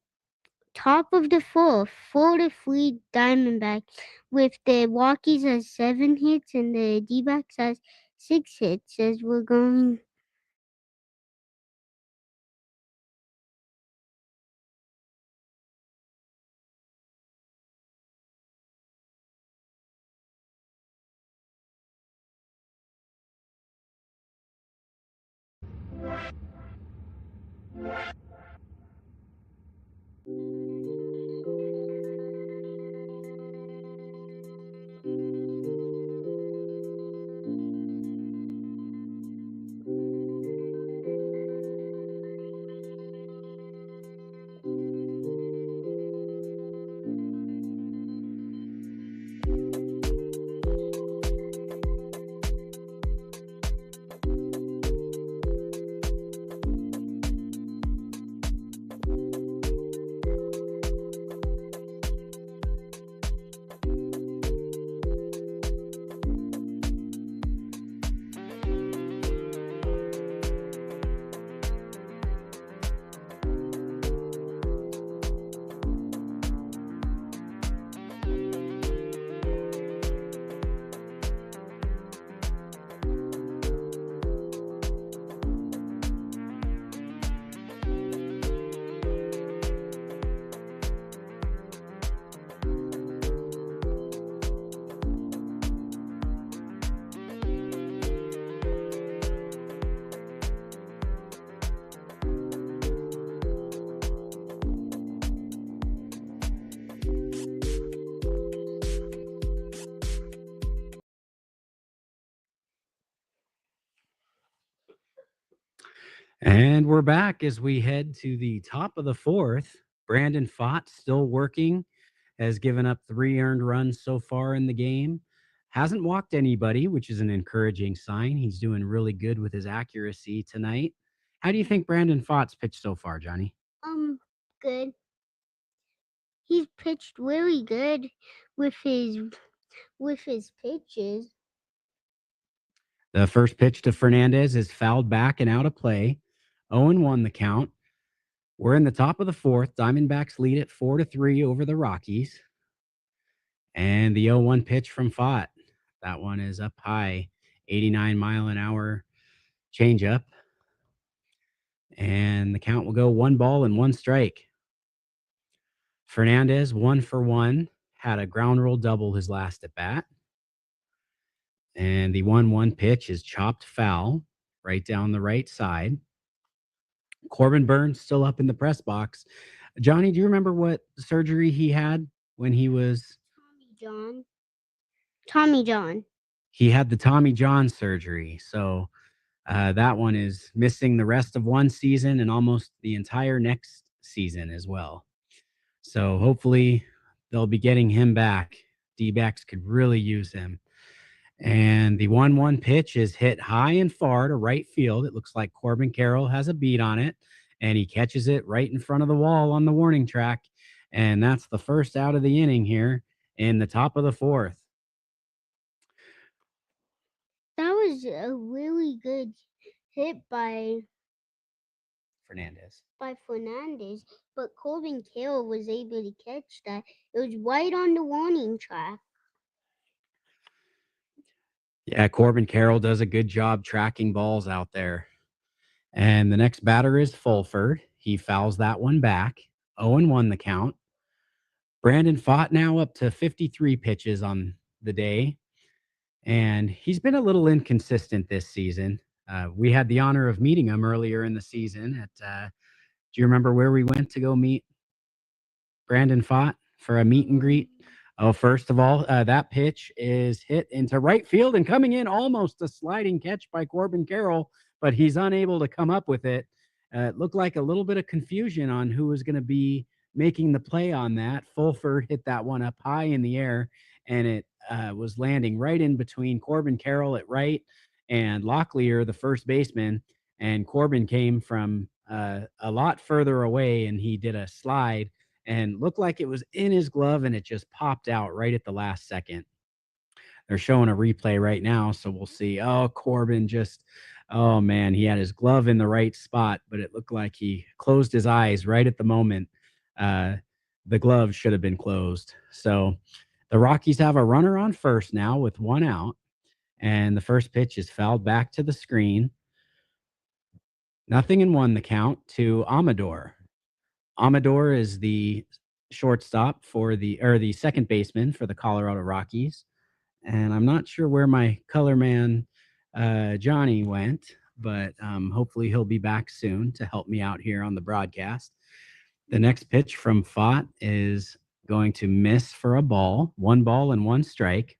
top of the fourth, 4-3 Diamondbacks, with the Rockies as 7 hits and the D-backs as 6 hits. As we're going. And we're back as we head to the top of the fourth. Brandon Pfaadt still working, has given up 3 earned runs so far in the game. Hasn't walked anybody, which is an encouraging sign. He's doing really good with his accuracy tonight. How do you think Brandon Pfaadt's pitched so far, Johnny? Good. He's pitched really good with his pitches. The first pitch to Fernandez is fouled back and out of play. 0-1 the count. We're in the top of the fourth. Diamondbacks lead it 4-3 over the Rockies. And the 0-1 pitch from Pfaadt. That one is up high, 89-mile-an-hour changeup. And the count will go 1 ball and 1 strike. Fernandez, 1 for 1, had a ground rule double his last at bat. And the 1-1 pitch is chopped foul right down the right side. Corbin Burns still up in the press box. Johnny, do you remember what surgery he had when he was? Tommy John. He had the Tommy John surgery. So that one is missing the rest of one season and almost the entire next season as well. So hopefully they'll be getting him back. D-backs could really use him. And the 1-1 pitch is hit high and far to right field. It looks like Corbin Carroll has a beat on it, and he catches it right in front of the wall on the warning track. And that's the first out of the inning here in the top of the fourth. That was a really good hit by Fernandez. But Corbin Carroll was able to catch that. It was right on the warning track. Yeah, Corbin Carroll does a good job tracking balls out there. And the next batter is Fulford. He fouls that one back. 0-1 the count. Brandon Fought now up to 53 pitches on the day, and he's been a little inconsistent this season. We had the honor of meeting him earlier in the season at, do you remember where we went to go meet Brandon Fought for a meet and greet? Oh, first of all, that pitch is hit into right field and coming in almost a sliding catch by Corbin Carroll, but he's unable to come up with it. It looked like a little bit of confusion on who was going to be making the play on that. Fulford hit that one up high in the air, and it was landing right in between Corbin Carroll at right and Locklear, the first baseman. And Corbin came from a lot further away, and he did a slide and looked like it was in his glove, and it just popped out right at the last second. They're showing a replay right now, so we'll see. Oh, Corbin just, oh man, he had his glove in the right spot, but it looked like he closed his eyes right at the moment. Uh, the glove should have been closed. So the Rockies have a runner on first now with one out, and the first pitch is fouled back to the screen. 0-1 the count to Amador. Amador is the shortstop for the second baseman for the Colorado Rockies. And I'm not sure where my color man, Johnny, went, but hopefully he'll be back soon to help me out here on the broadcast. The next pitch from Fott is going to miss for a ball, 1 ball and 1 strike.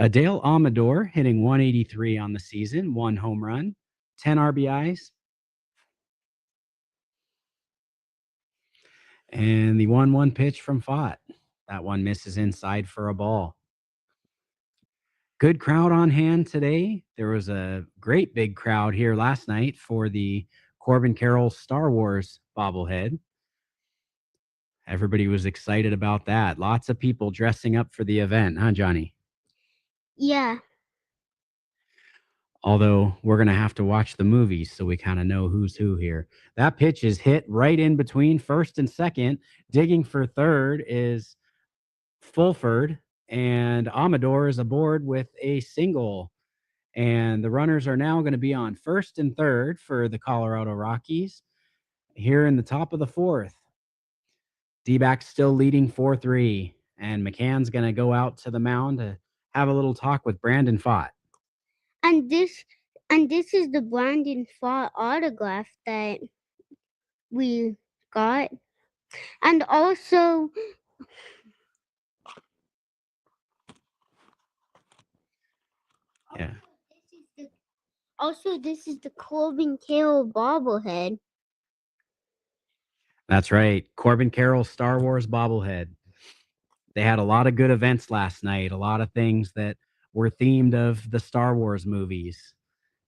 Adale Amador hitting 183 on the season, 1 home run, 10 RBIs. And the 1-1 pitch from Fott. That one misses inside for a ball. Good crowd on hand today. There was a great big crowd here last night for the Corbin Carroll Star Wars bobblehead. Everybody was excited about that. Lots of people dressing up for the event, huh, Johnny? Yeah. Although we're going to have to watch the movies so we kind of know who's who here. That pitch is hit right in between first and second. Digging for third is Fulford, and Amador is aboard with a single. And the runners are now going to be on first and third for the Colorado Rockies here in the top of the fourth. Dbacks still leading 4-3, and McCann's going to go out to the mound to have a little talk with Brandon Fott. And this is the Brandon Fott autograph that we got. And also Yeah. this is the Corbin Carroll bobblehead. That's right. Corbin Carroll Star Wars bobblehead. They had a lot of good events last night, a lot of things that were themed of the Star Wars movies.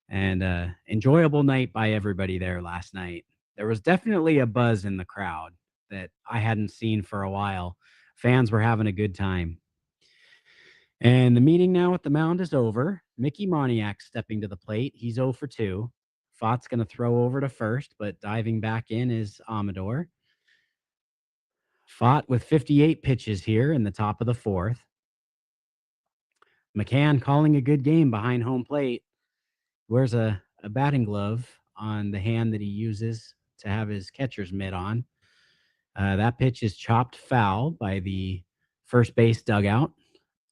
And enjoyable night by everybody there last night. There was definitely a buzz in the crowd that I hadn't seen for a while. Fans were having a good time. And the meeting now at the mound is over. Mickey Moniak stepping to the plate. He's 0 for 2. Fott's going to throw over to first, but diving back in is Amador. Fott with 58 pitches here in the top of the fourth. McCann calling a good game behind home plate. Wears a batting glove on the hand that he uses to have his catcher's mitt on. That pitch is chopped foul by the first base dugout,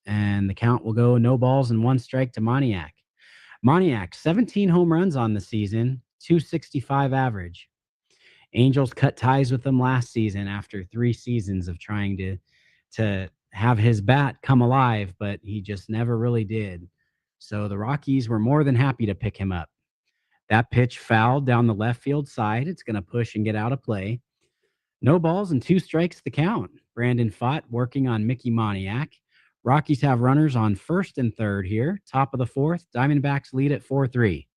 and the count will go 0 balls and 1 strike to Moniak. Moniak, 17 home runs on the season, 265 average. Angels cut ties with him last season after 3 seasons of trying to have his bat come alive, but he just never really did. So the Rockies were more than happy to pick him up. That pitch fouled down the left field side. It's going to push and get out of play. 0 balls and 2 strikes the count. Brandon Fott working on Mickey Moniak. Rockies have runners on first and third here. Top of the fourth. Diamondbacks lead at 4-3.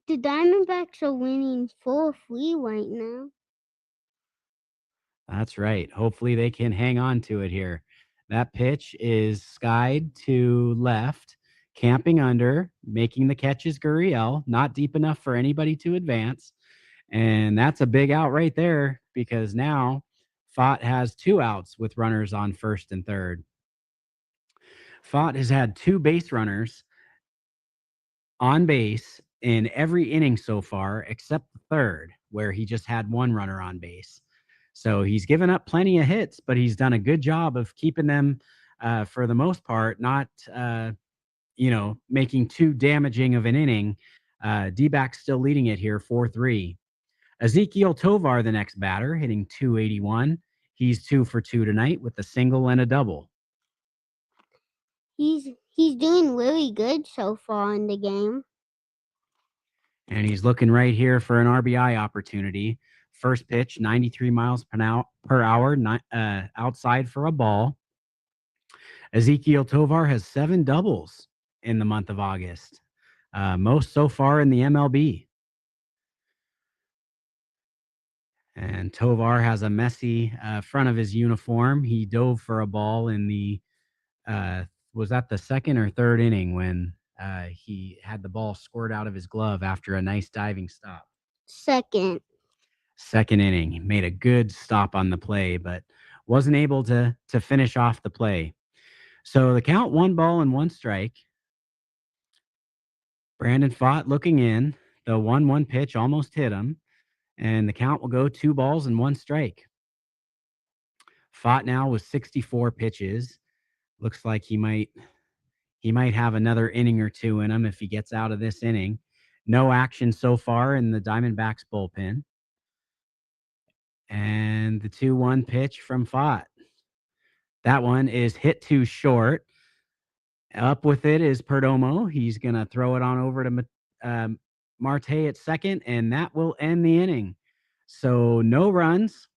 The Diamondbacks are winning 4-3 right now. That's right. Hopefully they can hang on to it here. That pitch is skied to left, camping under, making the catch is Gurriel, not deep enough for anybody to advance. And that's a big out right there because now Fott has 2 outs with runners on first and third. Fott has had 2 base runners on base in every inning so far, except the third, where he just had 1 runner on base. So he's given up plenty of hits, but he's done a good job of keeping them, for the most part, not making too damaging of an inning. D-backs still leading it here 4-3. Ezekiel Tovar, the next batter, hitting 281. He's 2 for 2 tonight with a single and a double. He's doing really good so far in the game. And he's looking right here for an RBI opportunity. First pitch, 93 miles per hour, outside for a ball. Ezekiel Tovar has 7 doubles in the month of August, most so far in the MLB. And Tovar has a messy front of his uniform. He dove for a ball in the was that the second or third inning when he had the ball squirt out of his glove after a nice diving stop. Second Inning. He made a good stop on the play, but wasn't able to finish off the play. So the count, 1 ball and 1 strike. Brandon Pfaadt looking in. The 1-1 pitch almost hit him, and the count will go 2 balls and 1 strike. Pfaadt now with 64 pitches. Looks like he might have another inning or 2 in him if he gets out of this inning. No action so far in the Diamondbacks bullpen. And the 2-1 pitch from Pfaadt. That one is hit too short. Up with it is Perdomo. He's going to throw it on over to Marte at second, and that will end the inning. So no runs,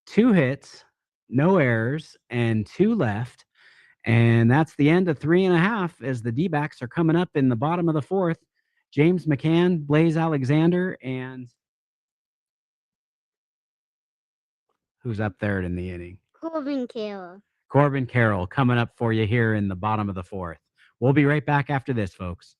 2 hits, no errors, and 2 left. And that's the end of 3.5 as the D-backs are coming up in the bottom of the 4th. James McCann, Blaze Alexander, and who's up third in the inning? Corbin Carroll. Corbin Carroll coming up for you here in the bottom of the 4th. We'll be right back after this, folks.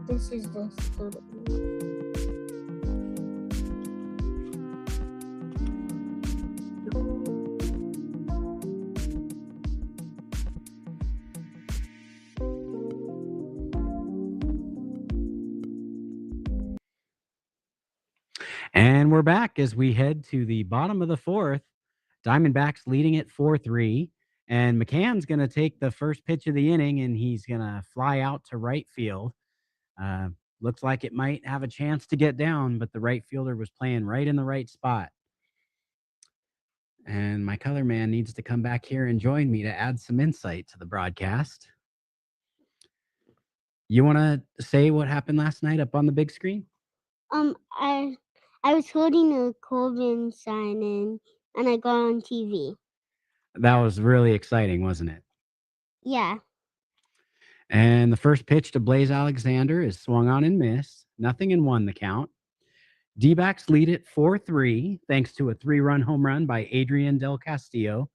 This is the student. And we're back as we head to the bottom of the 4th. Diamondbacks leading it 4-3. And McCann's going to take the first pitch of the inning, and he's going to fly out to right field. Looks like it might have a chance to get down, but the right fielder was playing right in the right spot. And my color man needs to come back here and join me to add some insight to the broadcast. You want to say what happened last night up on the big screen? I was holding a Corbin sign and I got on TV. That was really exciting, wasn't it? Yeah. And the first pitch to Blaze Alexander is swung on and missed. 0-1 the count. D-backs lead it 4-3 thanks to a 3-run home run by Adrian Del Castillo.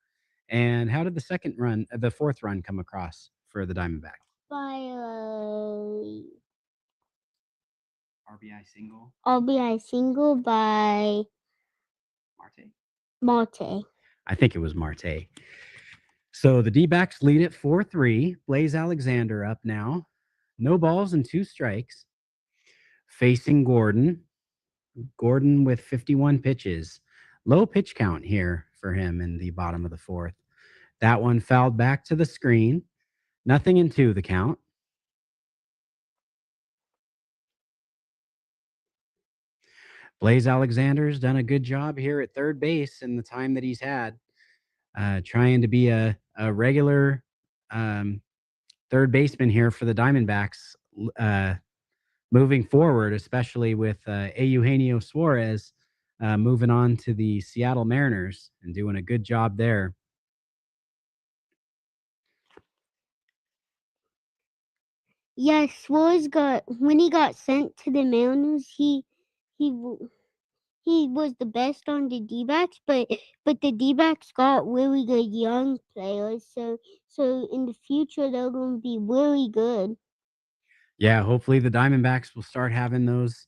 And how did the 4th run come across for the Diamondbacks? By RBI single. RBI single by Marte. I think it was Marte. So the D-backs lead it 4-3. Blaze Alexander up now. No balls and 2 strikes. Facing Gordon. Gordon with 51 pitches. Low pitch count here for him in the bottom of the fourth. That one fouled back to the screen. Nothing in 2 the count. Blaze Alexander's done a good job here at third base in the time that he's had, trying to be a regular third baseman here for the Diamondbacks moving forward, especially with Eugenio Suarez moving on to the Seattle Mariners and doing a good job there. Yes, Suarez when he got sent to the Mariners, he was the best on the D-backs, but the D-backs got really good young players, so in the future they're going to be really good. Yeah, hopefully the Diamondbacks will start having those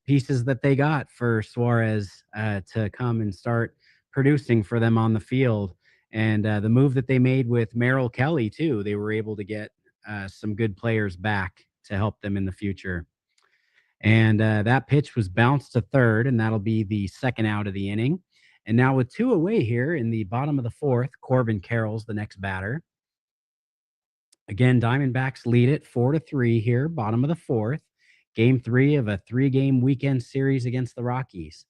pieces that they got for Suarez to come and start producing for them on the field. And the move that they made with Merrill Kelly, too, they were able to get some good players back to help them in the future. And that pitch was bounced to third, and that'll be the second out of the inning. And now with 2 away here in the bottom of the fourth, Corbin Carroll's the next batter. Again, Diamondbacks lead it 4-3 here, bottom of the fourth. Game 3 of a 3-game weekend series against the Rockies.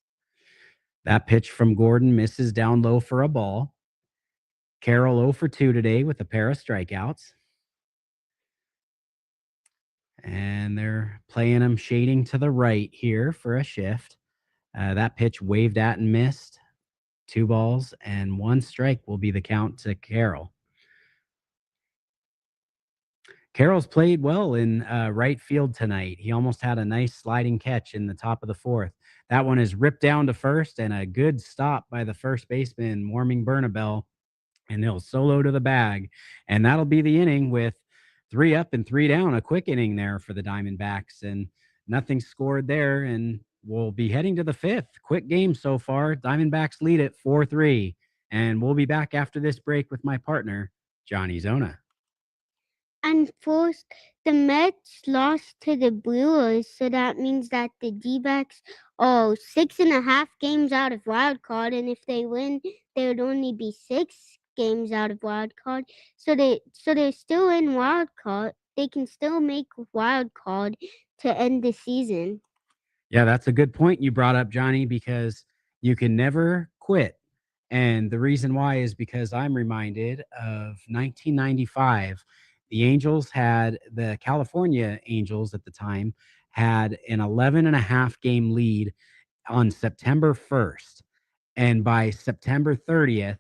That pitch from Gordon misses down low for a ball. Carroll 0 for 2 today with a pair of strikeouts. And they're playing him shading to the right here for a shift. That pitch waved at and missed. 2 balls and 1 strike will be the count to Carroll. Carroll's played well in right field tonight. He almost had a nice sliding catch in the top of the fourth. That one is ripped down to first, and a good stop by the first baseman, Warming Bernabel, and he'll solo to the bag. And that'll be the inning with 3 up and 3 down, a quick inning there for the Diamondbacks, and nothing scored there. And we'll be heading to the fifth. Quick game so far. Diamondbacks lead it 4-3. And we'll be back after this break with my partner, Johnny Zona. And first, the Mets lost to the Brewers, so that means that the D-backs are 6.5 games out of wild card, and if they win, they would only be 6 games out of wild card. So they're still in wild card. They can still make wild card to end the season. Yeah, that's a good point you brought up, Johnny, because you can never quit. And the reason why is because I'm reminded of 1995. The California Angels at the time had an 11.5 game lead on September 1st. And by September 30th,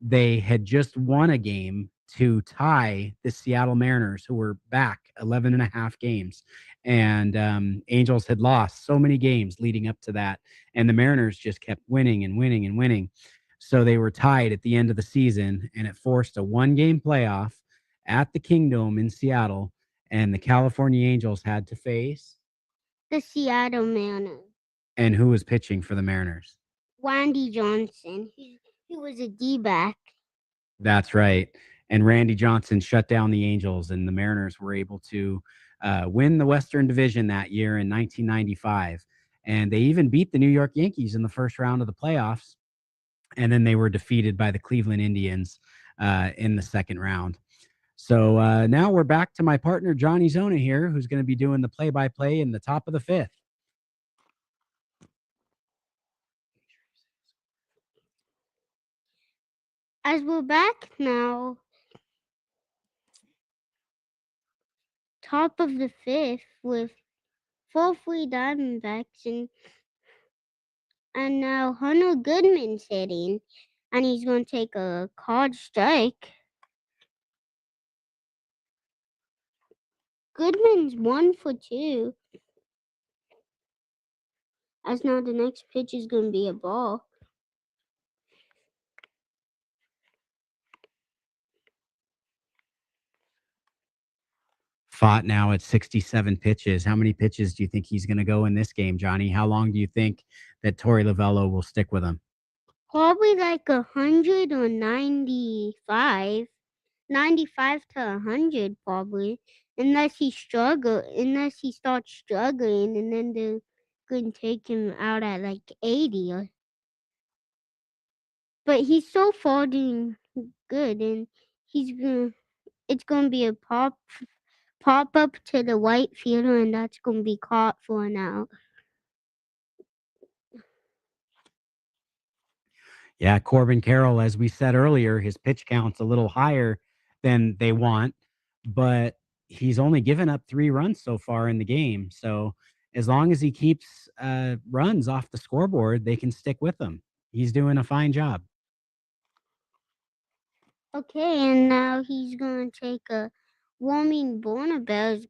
they had just won a game to tie the Seattle Mariners, who were back 11.5 games. And Angels had lost so many games leading up to that. And the Mariners just kept winning and winning and winning. So they were tied at the end of the season, and it forced a 1-game playoff at the Kingdome in Seattle. And the California Angels had to face the Seattle Mariners. And who was pitching for the Mariners? Randy Johnson. He was a D-back. That's right. And Randy Johnson shut down the Angels, and the Mariners were able to win the Western Division that year in 1995. And they even beat the New York Yankees in the first round of the playoffs. And then they were defeated by the Cleveland Indians in the second round. So now we're back to my partner, Johnny Zona here, who's going to be doing the play-by-play in the top of the fifth. As we're back now, top of the fifth with 4-3 Diamondbacks, and now Hunter Goodman's hitting, and he's going to take a called strike. Goodman's 1 for 2. As now the next pitch is going to be a ball. Fought now at 67 pitches. How many pitches do you think he's going to go in this game, Johnny? How long do you think that Torey Lovello will stick with him? Probably like 100 or 95. 95 to 100 probably. unless he starts struggling, and then they're gonna take him out at like 80. But he's so far doing good, and he's gonna it's gonna be a pop up to the white fielder, and that's gonna be caught for an out. Yeah, Corbin Carroll, as we said earlier, his pitch count's a little higher than they want, but he's only given up 3 runs so far in the game. So as long as he keeps runs off the scoreboard, they can stick with him. He's doing a fine job. Okay, and now he's gonna take a warming Bornabell is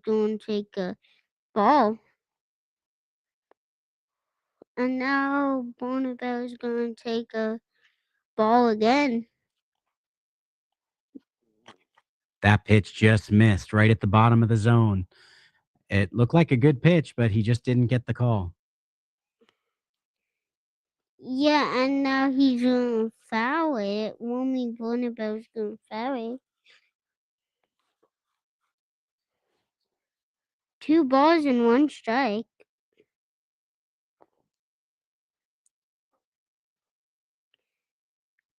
gonna take a ball. And now Bornabell is gonna take a ball again. That pitch just missed right at the bottom of the zone. It looked like a good pitch, but he just didn't get the call. Yeah, and now he's gonna foul it. Warming Bornabell's gonna foul it. 2 balls and 1 strike.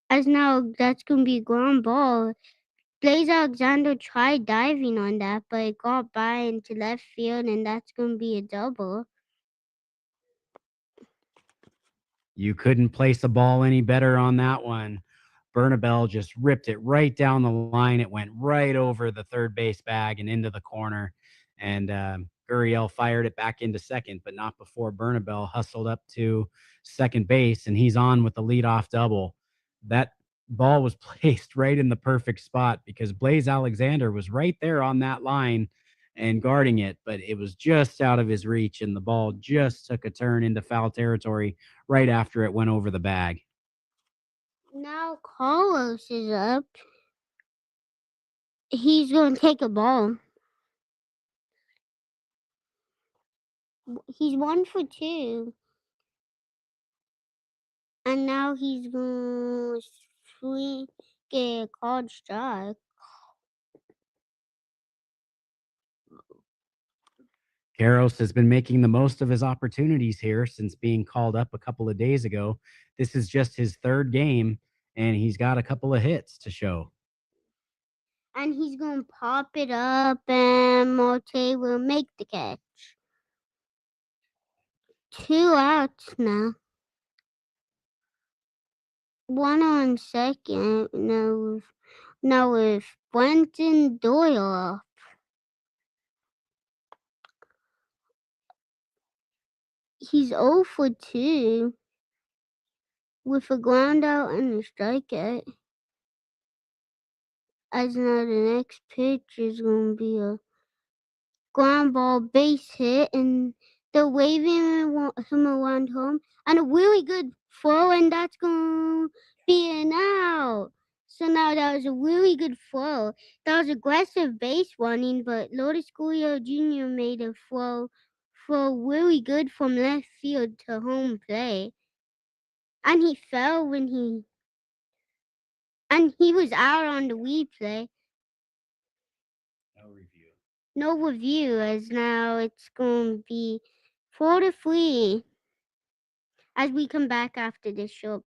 As now that's gonna be a ground ball. Blaze Alexander tried diving on that, but it got by into left field, and that's gonna be a double. You couldn't place a ball any better on that one. Bernabel just ripped it right down the line. It went right over the third base bag and into the corner. And Gurriel fired it back into second, but not before Bernabel hustled up to second base, and he's on with the leadoff double. That ball was placed right in the perfect spot because Blaze Alexander was right there on that line and guarding it, but it was just out of his reach, and the ball just took a turn into foul territory right after it went over the bag. Now Carlos is up. He's gonna take a ball. He's 1 for 2. And now he's gonna get a called strike. Garros has been making the most of his opportunities here since being called up a couple of days ago. This is just his third game, and he's got a couple of hits to show. And he's gonna pop it up, and Marte will make the catch. 2 outs now. 1 on second. Now with Brenton Doyle. He's 0 for 2 with a ground out and a strikeout. As now the next pitch is gonna be a ground ball base hit, and they're waving him around home, and a really good throw, and that's going to be an out. So now that was a really good throw. That was aggressive base running, but Lourdes Gurriel Jr. made a throw really good from left field to home plate. And he fell and he was out on the replay. No review, as now it's going to be 4-3 as we come back after this show.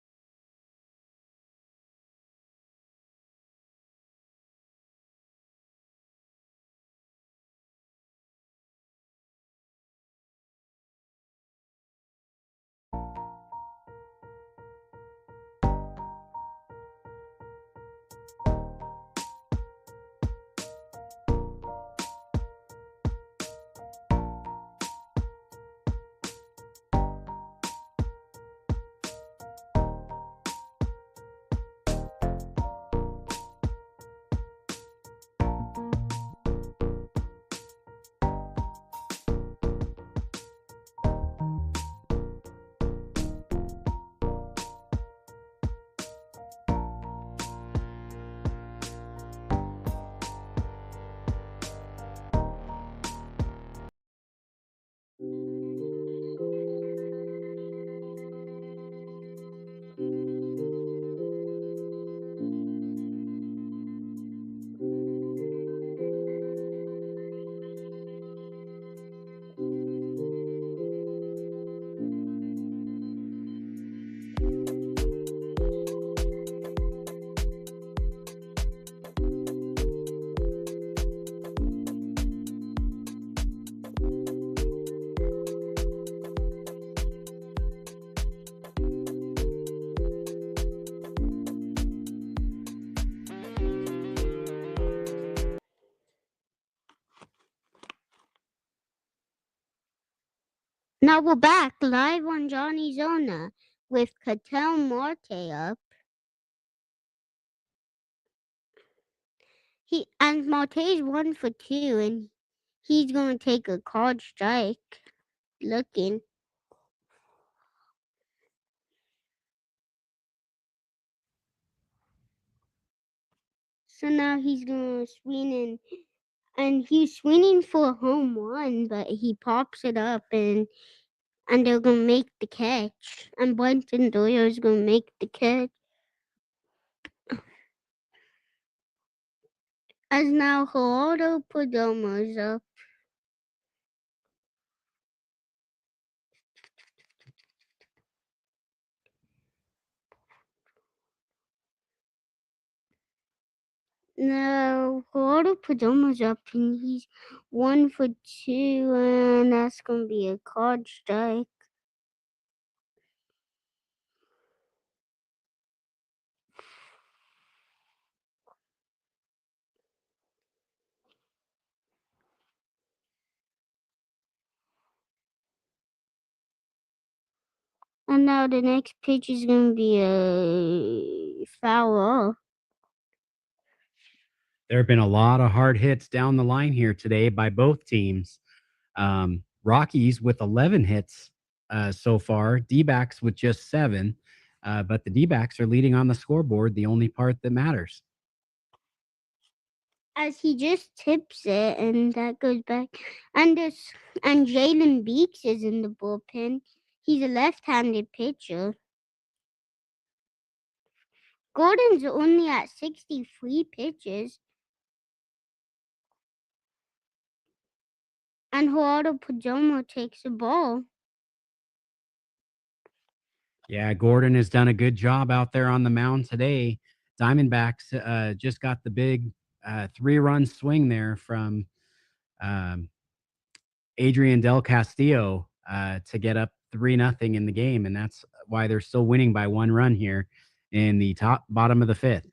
Now we're back live on Johnny Zona with Cattell Marte up. And Marte's 1 for 2, and he's gonna take a called strike. Looking. So now he's gonna swing and he's swinging for a home run, but he pops it up and they're gonna make the catch. And Brenton Doyle's gonna make the catch. As now Geraldo Perdomo's up. Now Geraldo Perdomo's up and he's 1 for 2, and that's gonna be a card strike. And now the next pitch is gonna be a foul. There have been a lot of hard hits down the line here today by both teams. Rockies with 11 hits so far, Dbacks with just 7. But the Dbacks are leading on the scoreboard, the only part that matters. As he just tips it, and that goes back. And Jalen Beeks is in the bullpen. He's a left-handed pitcher. Gordon's only at 63 pitches. And Geraldo Perdomo takes the ball. Yeah, Gordon has done a good job out there on the mound today. Diamondbacks just got the big 3-run swing there from Adrian Del Castillo to get up 3-0 in the game, and that's why they're still winning by 1 run here in the bottom of the 5th.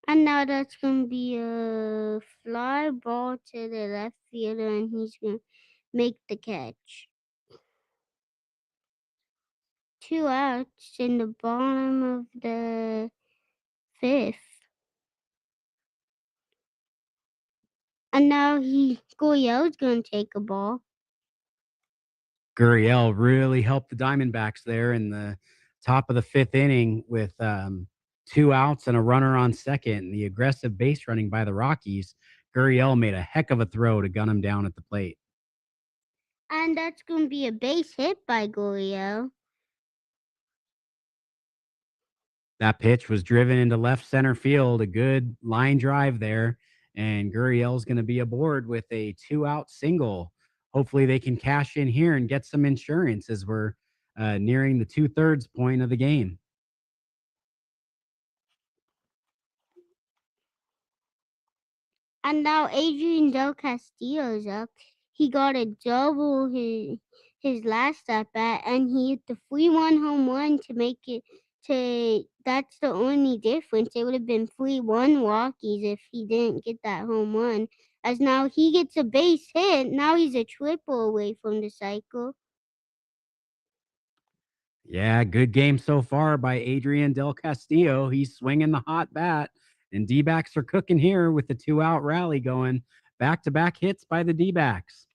And now that's going to be a fly ball to the left fielder, and he's going to make the catch. 2 outs in the bottom of the 5th. And now Gurriel's going to take a ball. Gurriel really helped the Diamondbacks there in the top of the 5th inning with 2 outs and a runner on second. The aggressive base running by the Rockies, Gurriel made a heck of a throw to gun him down at the plate. And that's going to be a base hit by Gurriel. That pitch was driven into left center field, a good line drive there, and Gurriel's going to be aboard with a 2-out single. Hopefully they can cash in here and get some insurance as we're nearing the 2/3 point of the game. And now Adrian Del Castillo's up. He got a double his last at bat, and he hit the 3-1 home run to make it to. That's the only difference. It would have been 3-1 Rockies if he didn't get that home run. As now he gets a base hit. Now he's a triple away from the cycle. Yeah, good game so far by Adrian Del Castillo. He's swinging the hot bat, and D-backs are cooking here with the 2-out rally going. Back-to-back hits by the D-backs.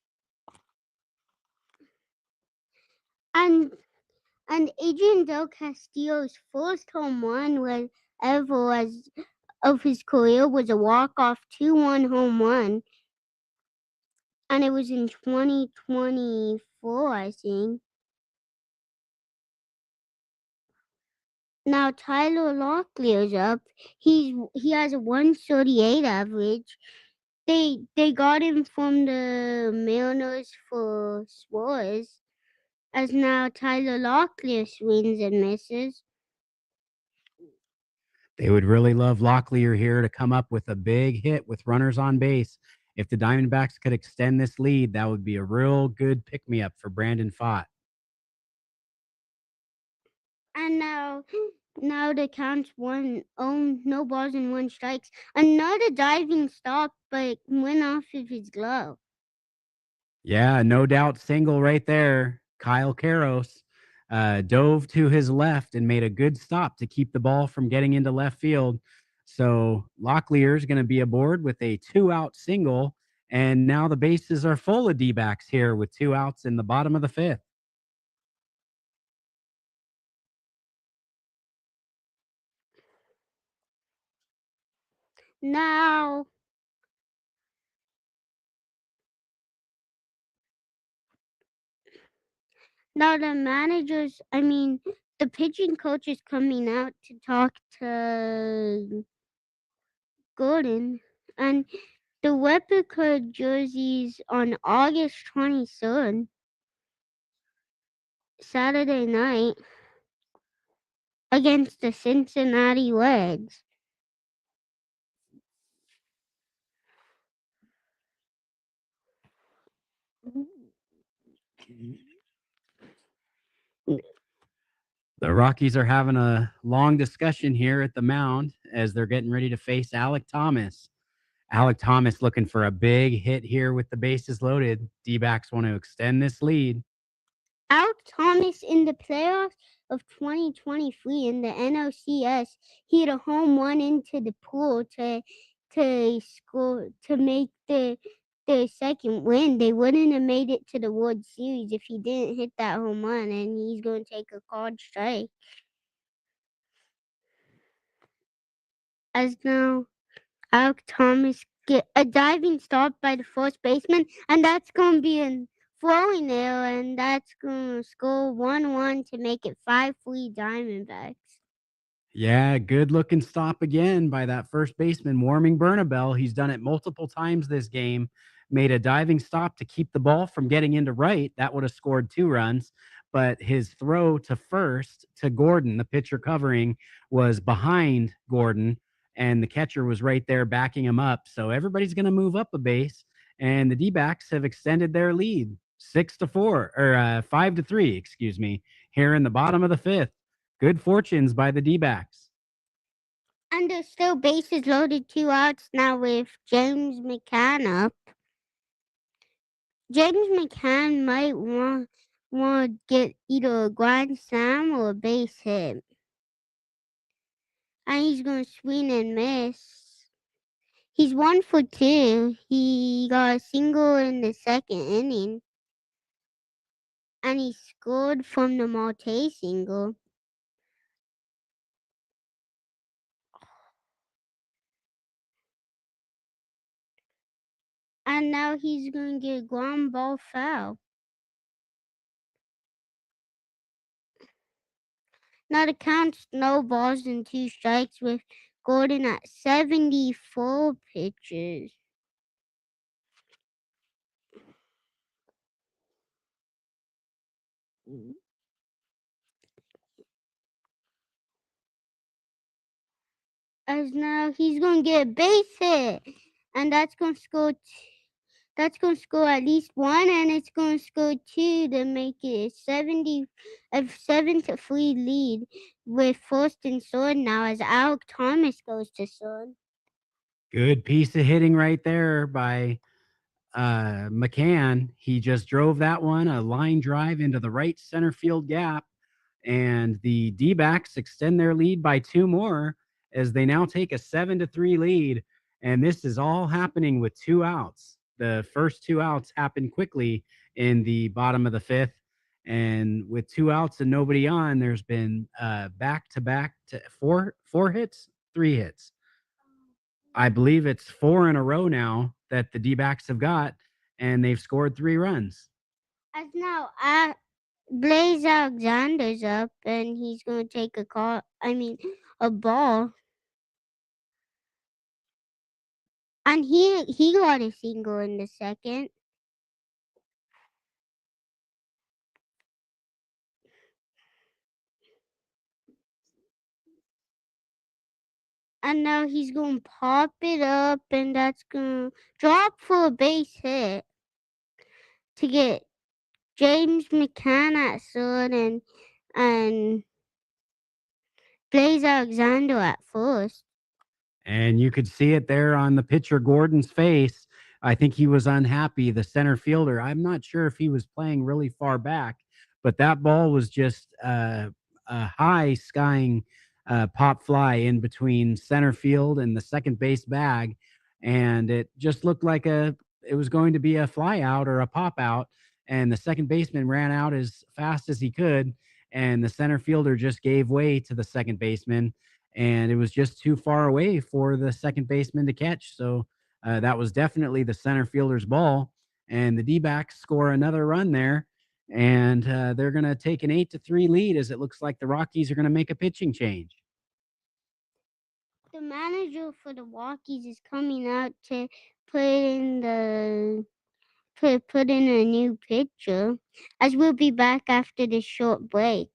And Adrian Del Castillo's first home run was ever as of his career was a walk-off 2-1 home run. And it was in 2024, I think. Now Tyler Locklear's up. He has a 138 average. They got him from the Mariners for Suarez. As now Tyler Locklear swings and misses. They would really love Locklear here to come up with a big hit with runners on base. If the Diamondbacks could extend this lead, that would be a real good pick-me-up for Brandon Pfaadt. And now the count's 1-0, no balls and 1 strikes. Another diving stop, but went off of his glove. Yeah, no doubt single right there. Kyle Karros dove to his left and made a good stop to keep the ball from getting into left field. So Locklear is going to be aboard with a 2-out single. And now the bases are full of D-backs here with 2 outs in the bottom of the fifth. Now, the managers, the pitching coach is coming out to talk to Gordon, and the replica jerseys on August 23rd, Saturday night, against the Cincinnati Reds. The Rockies are having a long discussion here at the mound as they're getting ready to face Alec Thomas. Alec Thomas looking for a big hit here with the bases loaded. D-backs want to extend this lead. Alec Thomas in the playoffs of 2023 in the NLCS, he hit a home run into the pool to score to make the second win. They wouldn't have made it to the World Series if he didn't hit that home run, and he's going to take a called strike. As now, Alec Thomas get a diving stop by the first baseman, and that's going to be a throwing error, and that's going to score 1-1 to make it 5-3 Diamondbacks. Yeah, good looking stop again by that first baseman, Warming Bernabel. He's done it multiple times this game. Made a diving stop to keep the ball from getting into right. That would have scored 2 runs. But his throw to first to Gordon, the pitcher covering, was behind Gordon, and the catcher was right there backing him up. So everybody's going to move up a base, and the D-backs have extended their lead 6-4 or 5-3, excuse me, here in the bottom of the fifth. Good fortunes by the D-backs. And there's still bases loaded, 2 outs now with James McCann up. James McCann might want to get either a grand slam or a base hit. And he's going to swing and miss. He's 1 for 2. He got a single in the second inning. And he scored from the Marte single. And now he's going to get a ground ball foul. Now the count snowballs in 2 strikes with Gordon at 74 pitches. As now he's going to get a base hit, and that's going to score. That's going to score at least 1, and it's going to score 2 to make it a 7-3 lead with first and third now as Alec Thomas goes to third. Good piece of hitting right there by McCann. He just drove that one, a line drive into the right center field gap. And the D-backs extend their lead by 2 more as they now take a 7-3 lead. And this is all happening with 2 outs. The first 2 outs happened quickly in the bottom of the fifth. And with 2 outs and nobody on, there's been back-to-back to 4 hits, 3 hits. I believe it's 4 in a row now that the D-backs have got, and they've scored 3 runs. As now Blaze Alexander's up, and he's going to take a ball. And he got a single in the second. And now he's going to pop it up, and that's going to drop for a base hit to get James McCann at third and Blaze Alexander at first. And you could see it there on the pitcher Gordon's face. I think he was unhappy, the center fielder. I'm not sure if he was playing really far back, but that ball was just a high skying pop fly in between center field and the second base bag, and it just looked like it was going to be a fly out or a pop out, and the second baseman ran out as fast as he could, and the center fielder just gave way to the second baseman, and it was just too far away for the second baseman to catch. So that was definitely the center fielder's ball, and the D-backs score another run there, and they're going to take an 8-3 lead as it looks like the Rockies are going to make a pitching change. The manager for the Rockies is coming out to put in the put in a new pitcher, as we'll be back after this short break.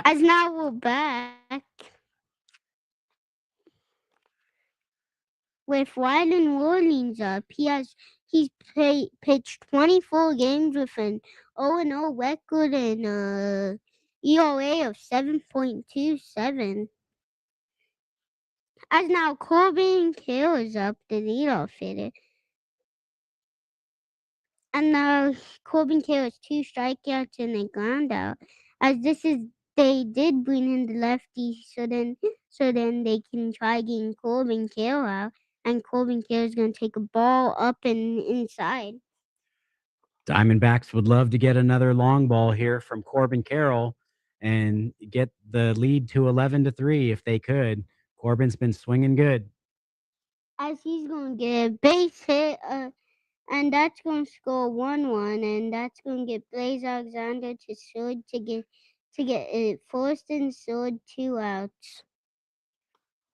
As now we're back with Wylan Rollins up. He's pitched 24 games with an 0-0 record and ERA of 7.27. As now Corbin Carroll is up, the leadoff hitter. And now Corbin Carroll has 2 strikeouts and a ground out. As they did bring in the lefty, so then they can try getting Corbin Carroll out, and Corbin Carroll is going to take a ball up and inside. Diamondbacks would love to get another long ball here from Corbin Carroll and get the lead to 11-3 if they could. Corbin's been swinging good. As he's going to get a base hit, and that's going to score 1-1, and that's going to get Blaze Alexander to third to get it first and third, 2 outs.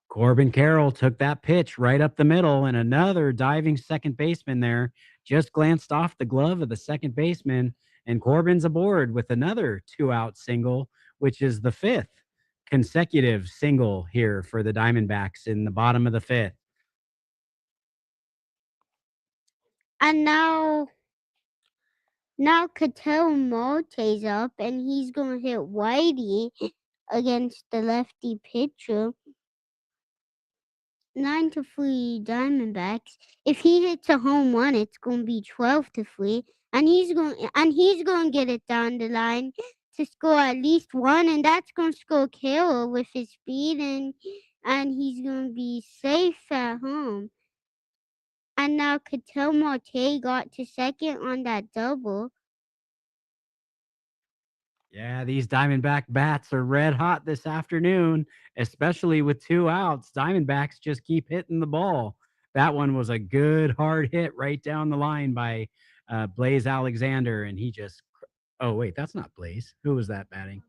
Corbin Carroll took that pitch right up the middle, and another diving second baseman there just glanced off the glove of the second baseman, and Corbin's aboard with another 2-out single, which is the 5th consecutive single here for the Diamondbacks in the bottom of the 5th. And now Ketel Marte's up, and he's going to hit Whitey against the lefty pitcher. 9-3 Diamondbacks. If he hits a home run, it's going to be 12-3, and he's going to get it down the line to score at least 1, and that's going to score Carroll with his speed, and he's going to be safe at home. And now Ketel Marte got to second on that double. Yeah, these Diamondback bats are red hot this afternoon, especially with 2 outs. Diamondbacks just keep hitting the ball. That one was a good hard hit right down the line by Blaze Alexander, and he just. Oh wait, that's not Blaze. Who was that batting?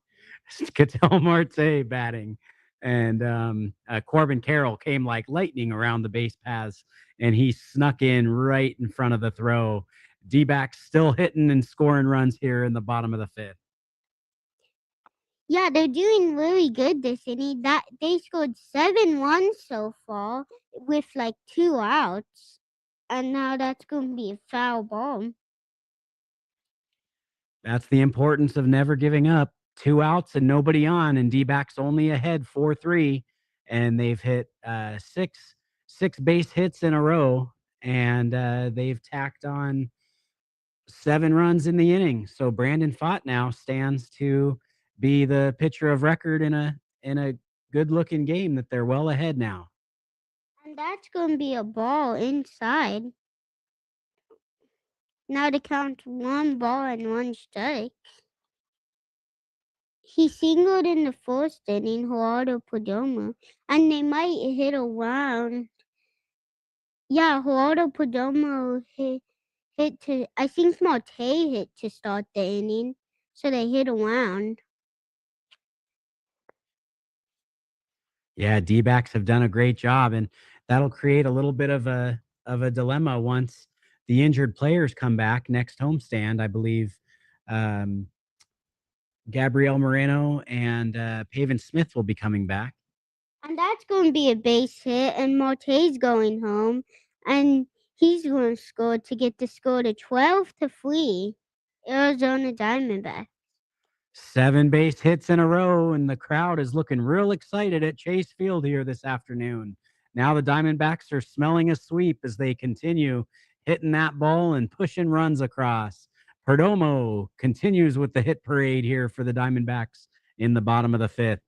Ketel Marte batting, and Corbin Carroll came like lightning around the base paths, and he snuck in right in front of the throw D-backs still hitting and scoring runs here in the bottom of the fifth. Yeah, they're doing really good this inning. That they scored 7 runs so far with like 2 outs, and now that's going to be a foul ball. That's the importance of never giving up. 2 outs and nobody on, and D-backs only ahead 4-3, and they've hit six base hits in a row, and they've tacked on 7 runs in the inning. So Brandon Fott now stands to be the pitcher of record in a good looking game that they're well ahead now. And that's going to be a ball inside. Now to count 1 ball and 1 strike. He singled in the first inning, Gerardo Perdomo, and they might hit around. Yeah, Gerardo Perdomo hit to. I think Marte hit to start the inning, so they hit around. Yeah, D-backs have done a great job, and that'll create a little bit of a dilemma once the injured players come back next homestand. I believe um, Gabriel Moreno and Pavin Smith will be coming back. And that's going to be a base hit, and Marte's going home, and he's going to score to get the score to 12-3. Arizona Diamondbacks. 7 base hits in a row, and the crowd is looking real excited at Chase Field here this afternoon. Now the Diamondbacks are smelling a sweep as they continue hitting that ball and pushing runs across. Perdomo continues with the hit parade here for the Diamondbacks in the bottom of the fifth.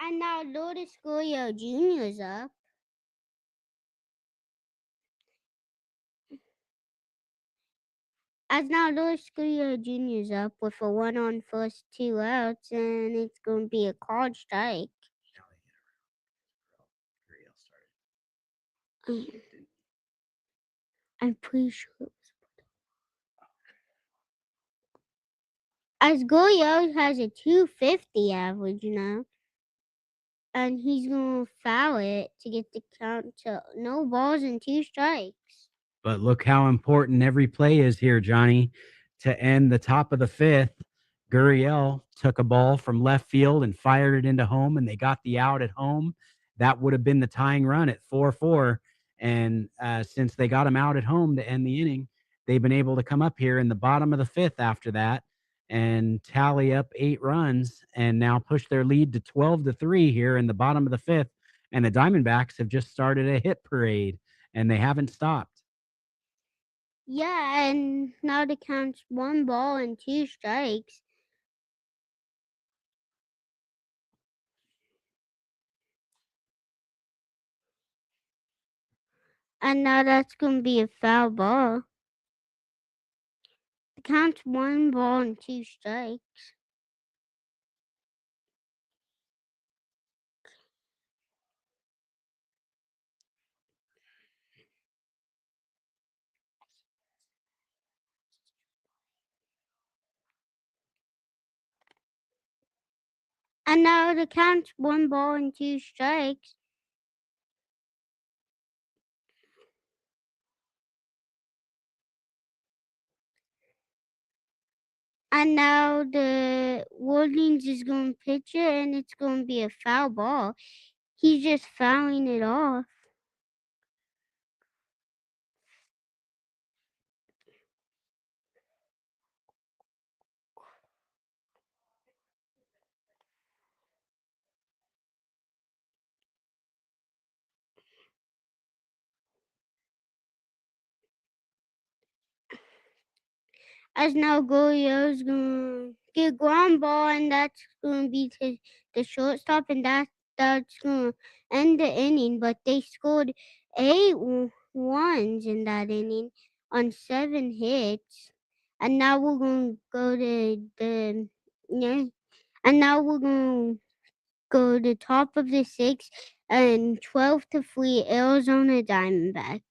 And now Lourdes Gurriel Jr. is up. As now Lourdes Gurriel Jr. is up with a 1 on first, 2 outs, and it's going to be a called strike. I'm pretty sure it was. As Gurriel has a 250 average now, and he's going to foul it to get the count to no balls and 2 strikes. But look how important every play is here, Johnny. To end the top of the fifth, Gurriel took a ball from left field and fired it into home, and they got the out at home. That would have been the tying run at 4-4. And since they got him out at home to end the inning, they've been able to come up here in the bottom of the fifth after that and tally up 8 runs and now push their lead to 12-3 here in the bottom of the fifth. And the Diamondbacks have just started a hit parade, and they haven't stopped. Yeah, and now the count's 1 ball and 2 strikes. And now that's going to be a foul ball. The count's 1 ball and 2 strikes. And now the count's 1 ball and 2 strikes. And now the Warlings is going to pitch it, and it's going to be a foul ball. He's just fouling it off. As now Gurriel's going to get ground ball, and that's going to be to the shortstop, and that's going to end the inning. But they scored 8 runs in that inning on 7 hits, and now we're going to go to the yeah, and now we're going to go to top of the sixth and 12-3 Arizona Diamondbacks.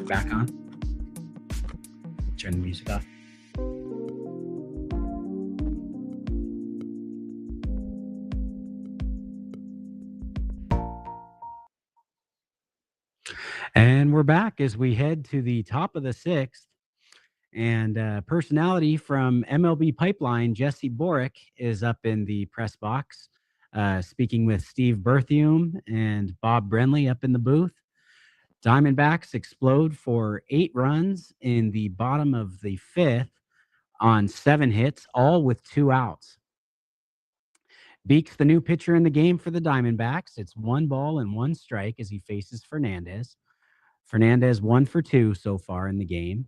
back on. Turn the music off. And we're back as we head to the top of the sixth. And personality from MLB Pipeline, Jesse Borick, is up in the press box, speaking with Steve Berthium and Bob Brenly up in the booth. Diamondbacks explode for 8 runs in the bottom of the fifth on 7 hits, all with 2 outs. Beeks, the new pitcher in the game for the Diamondbacks. It's 1 ball and 1 strike as he faces Fernandez. Fernandez 1 for 2 so far in the game.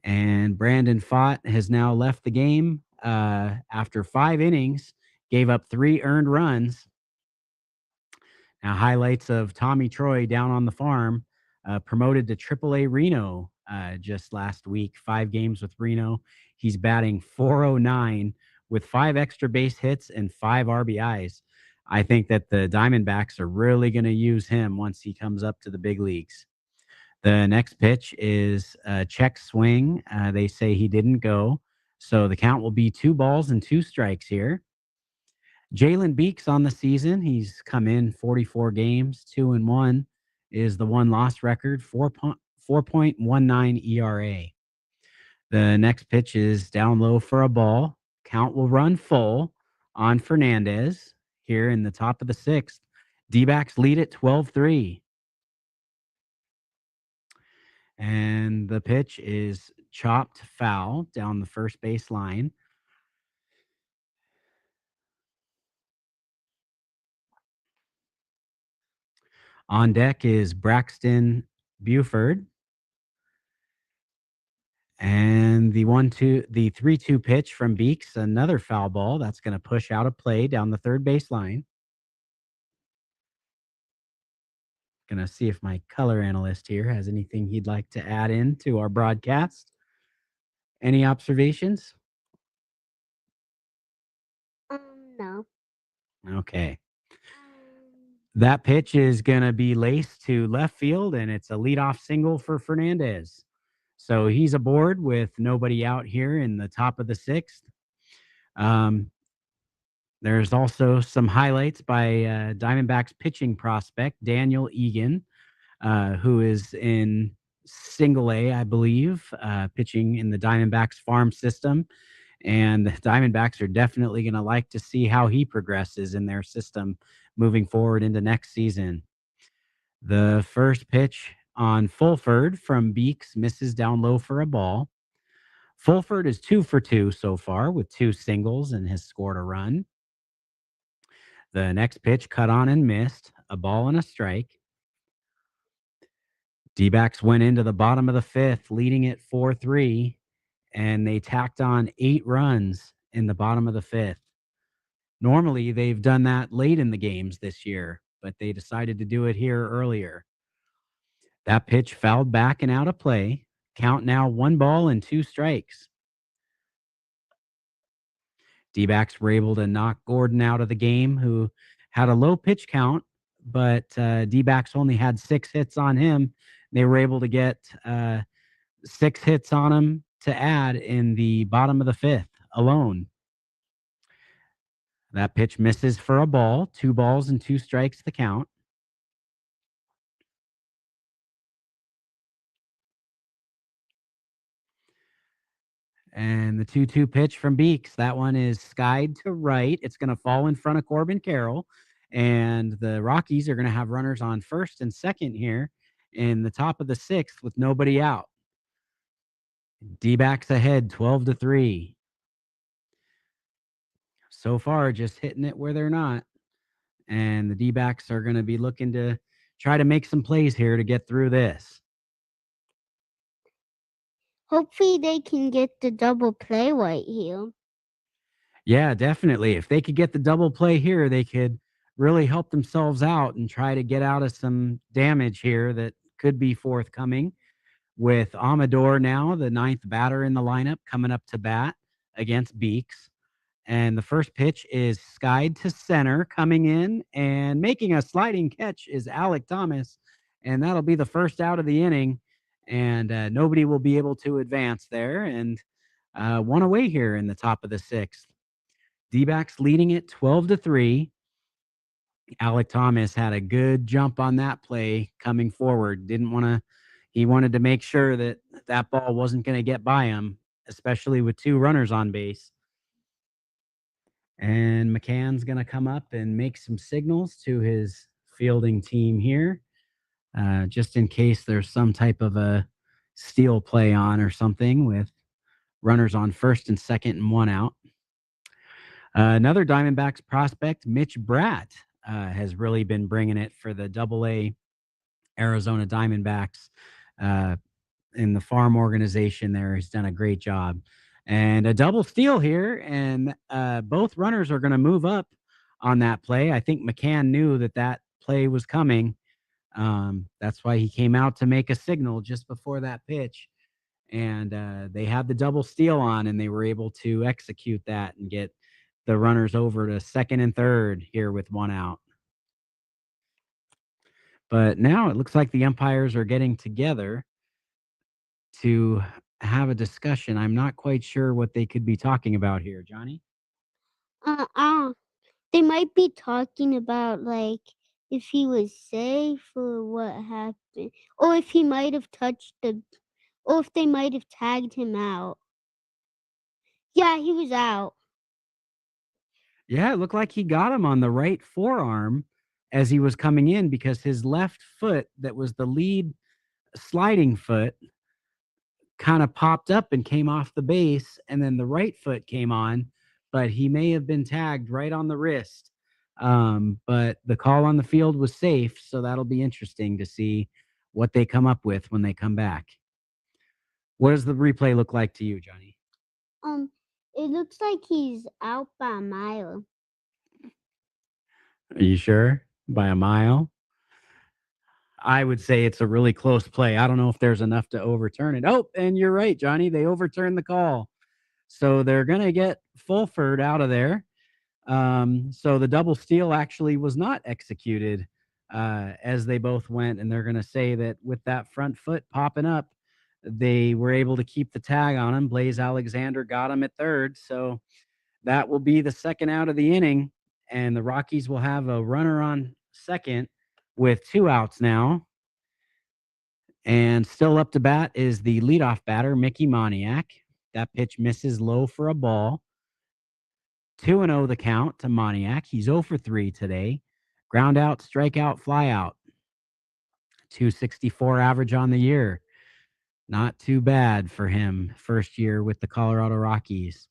And Brandon Pfaadt has now left the game after 5 innings, gave up 3 earned runs. Now, highlights of Tommy Troy down on the farm, promoted to AAA Reno just last week, 5 games with Reno. He's batting .409 with 5 extra base hits and 5 RBIs. I think that the Diamondbacks are really going to use him once he comes up to the big leagues. The next pitch is a check swing. They say he didn't go. So the count will be 2 balls and 2 strikes here. Jalen Beeks on the season. He's come in 44 games, 2-1 is the 1-loss record, 4.19 ERA. The next pitch is down low for a ball. Count will run full on Fernandez here in the top of the sixth. D-backs lead at 12-3. And the pitch is chopped foul down the first base line. On deck is Braxton Buford. And the 3-2 pitch from Beeks, another foul ball. That's going to push out a play down the third base line. Going to see if my color analyst here has anything he'd like to add in to our broadcast. Any observations? No. Okay. That pitch is going to be laced to left field, and it's a leadoff single for Fernandez. So he's aboard with nobody out here in the top of the sixth. There's also some highlights by Diamondbacks pitching prospect Daniel Egan, who is in Single A, I believe, pitching in the Diamondbacks farm system. And the Diamondbacks are definitely going to like to see how he progresses in their system moving forward into next season. The first pitch on Fulford from Beeks misses down low for a ball. Fulford is 2 for 2 so far with 2 singles and has scored a run. The next pitch cut on and missed, a ball and a strike. D-backs went into the bottom of the fifth, leading it 4-3, and they tacked on 8 runs in the bottom of the fifth. Normally, they've done that late in the games this year, but they decided to do it here earlier. That pitch fouled back and out of play. Count now 1 ball and 2 strikes. D-backs were able to knock Gordon out of the game, who had a low pitch count, but D-backs only had 6 hits on him. They were able to get 6 hits on him to add in the bottom of the fifth alone. That pitch misses for a ball, 2 balls and 2 strikes the count. And the 2-2 pitch from Beeks, that one is skied to right. It's going to fall in front of Corbin Carroll. And the Rockies are going to have runners on first and second here in the top of the sixth with nobody out. D-backs ahead 12-3. So far, just hitting it where they're not. And the D-backs are going to be looking to try to make some plays here to get through this. Hopefully they can get the double play right here. Yeah, definitely. If they could get the double play here, they could really help themselves out and try to get out of some damage here that could be forthcoming. With Amador now, the 9th batter in the lineup, coming up to bat against Beeks. And the first pitch is skied to center, coming in and making a sliding catch is Alec Thomas. and that'll be the first out of the inning, and nobody will be able to advance there, and one away here in the top of the sixth. D-backs leading it 12-3. Alec Thomas had a good jump on that play coming forward. He wanted to make sure that that ball wasn't going to get by him, especially with two runners on base. And McCann's going to come up and make some signals to his fielding team here, just in case there's some type of a steal play on or something with runners on first and second and one out. Another Diamondbacks prospect, Mitch Bratt, has really been bringing it for the Double-A Arizona Diamondbacks in the farm organization there. He's done a great job. And a double steal here, and both runners are going to move up on that play. I think McCann knew that play was coming. That's why he came out to make a signal just before that pitch. And they had the double steal on, and they were able to execute that and get the runners over to second and third here with one out. But now it looks like the umpires are getting together to have a discussion. I'm not quite sure what they could be talking about here, Johnny. They might be talking about like if he was safe or what happened, or if he might have or if they might have tagged him out. Yeah, he was out. Yeah, it looked like he got him on the right forearm as he was coming in, because his left foot, that was the lead sliding foot, kind of popped up and came off the base, and then the right foot came on, but he may have been tagged right on the wrist. But the call on the field was safe, so that'll be interesting to see what they come up with when they come back. What does the replay look like to you, Johnny? It looks like he's out by a mile. Are you sure? By a mile? I would say it's a really close play. I don't know if there's enough to overturn it. Oh, and you're right, Johnny. They overturned the call. So they're going to get Fulford out of there. So the double steal actually was not executed as they both went. And they're going to say that with that front foot popping up, they were able to keep the tag on him. Blaze Alexander got him at third. So that will be the second out of the inning. And the Rockies will have a runner on second with two outs now. And still up to bat is the leadoff batter, Mickey Moniak. That pitch misses low for a ball. 2-0 the count to Moniak. He's 0 for 3 today. Ground out, strikeout, fly out. 264 average on the year. Not too bad for him. First year with the Colorado Rockies.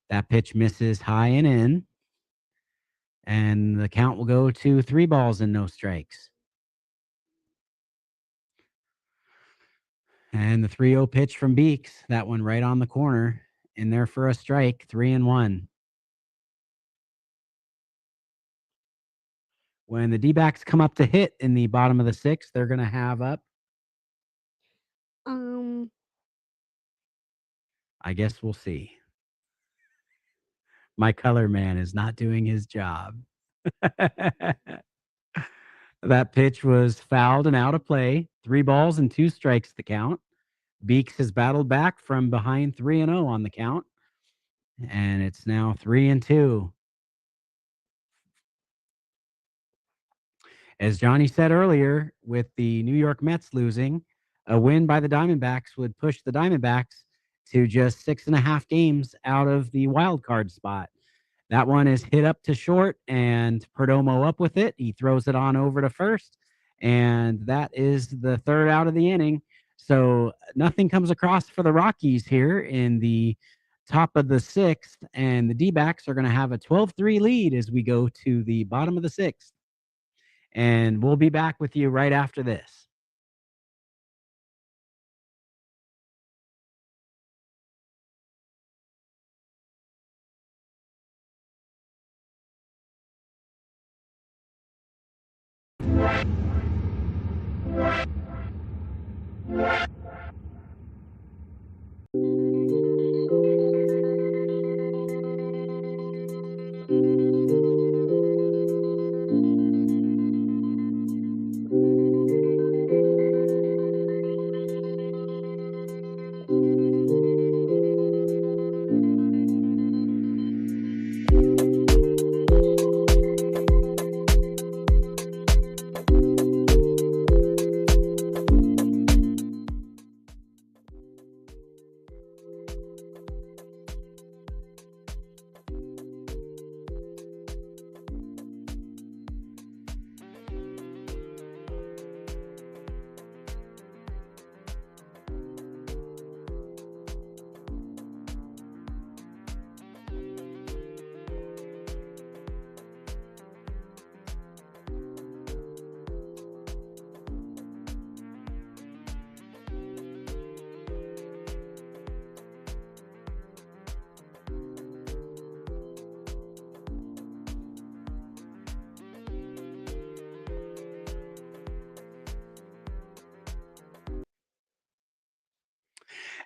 That pitch misses high and in. And the count will go to 3 balls and no strikes. And the 3-0 pitch from Beeks. That one right on the corner. In there for a strike. 3-1. When the D-backs come up to hit in the bottom of the sixth, they're going to have up. I guess we'll see. My color man is not doing his job. That pitch was fouled and out of play. 3 balls and 2 strikes the count. Beeks has battled back from behind 3-0 on the count. And it's now 3-2. As Johnny said earlier, with the New York Mets losing, a win by the Diamondbacks would push the Diamondbacks to just 6.5 games out of the wild card spot. That one is hit up to short, and Perdomo up with it. He throws it on over to first, and that is the third out of the inning. So nothing comes across for the Rockies here in the top of the sixth, and the D-backs are going to have a 12-3 lead as we go to the bottom of the sixth. And we'll be back with you right after this.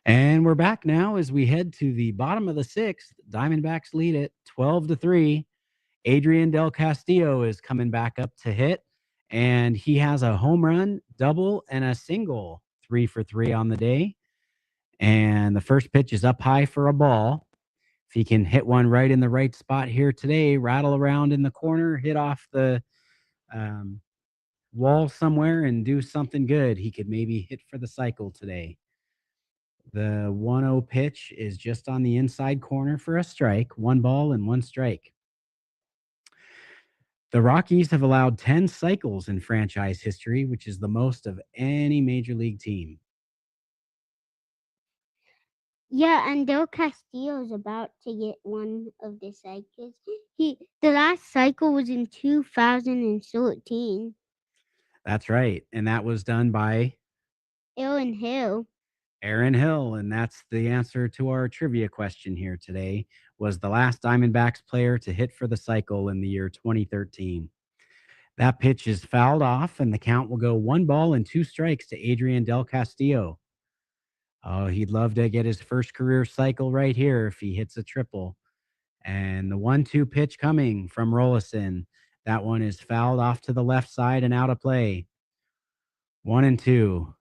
And we're back now as we head to the bottom of the sixth. Diamondbacks lead it 12-3. Adrian Del Castillo is coming back up to hit, and he has a home run, double, and a single, 3 for 3 on the day. And the first pitch is up high for a ball. If he can hit one right in the right spot here today, rattle around in the corner, hit off the um, wall somewhere, and do something good, he could maybe hit for the cycle today. The 1-0 pitch is just on the inside corner for a strike, 1 ball and 1 strike. The Rockies have allowed 10 cycles in franchise history, which is the most of any major league team. Yeah, and Del Castillo's about to get one of the cycles. The last cycle was in 2013. That's right. And that was done by Aaron Hill. Aaron Hill. And that's the answer to our trivia question here today. Was the last Diamondbacks player to hit for the cycle in the year 2013. That pitch is fouled off, and the count will go 1 ball and 2 strikes to Adrian Del Castillo. Oh, he'd love to get his first career cycle right here if he hits a triple. And the 1-2 pitch coming from Rollison. That one is fouled off to the left side and out of play. 1-2.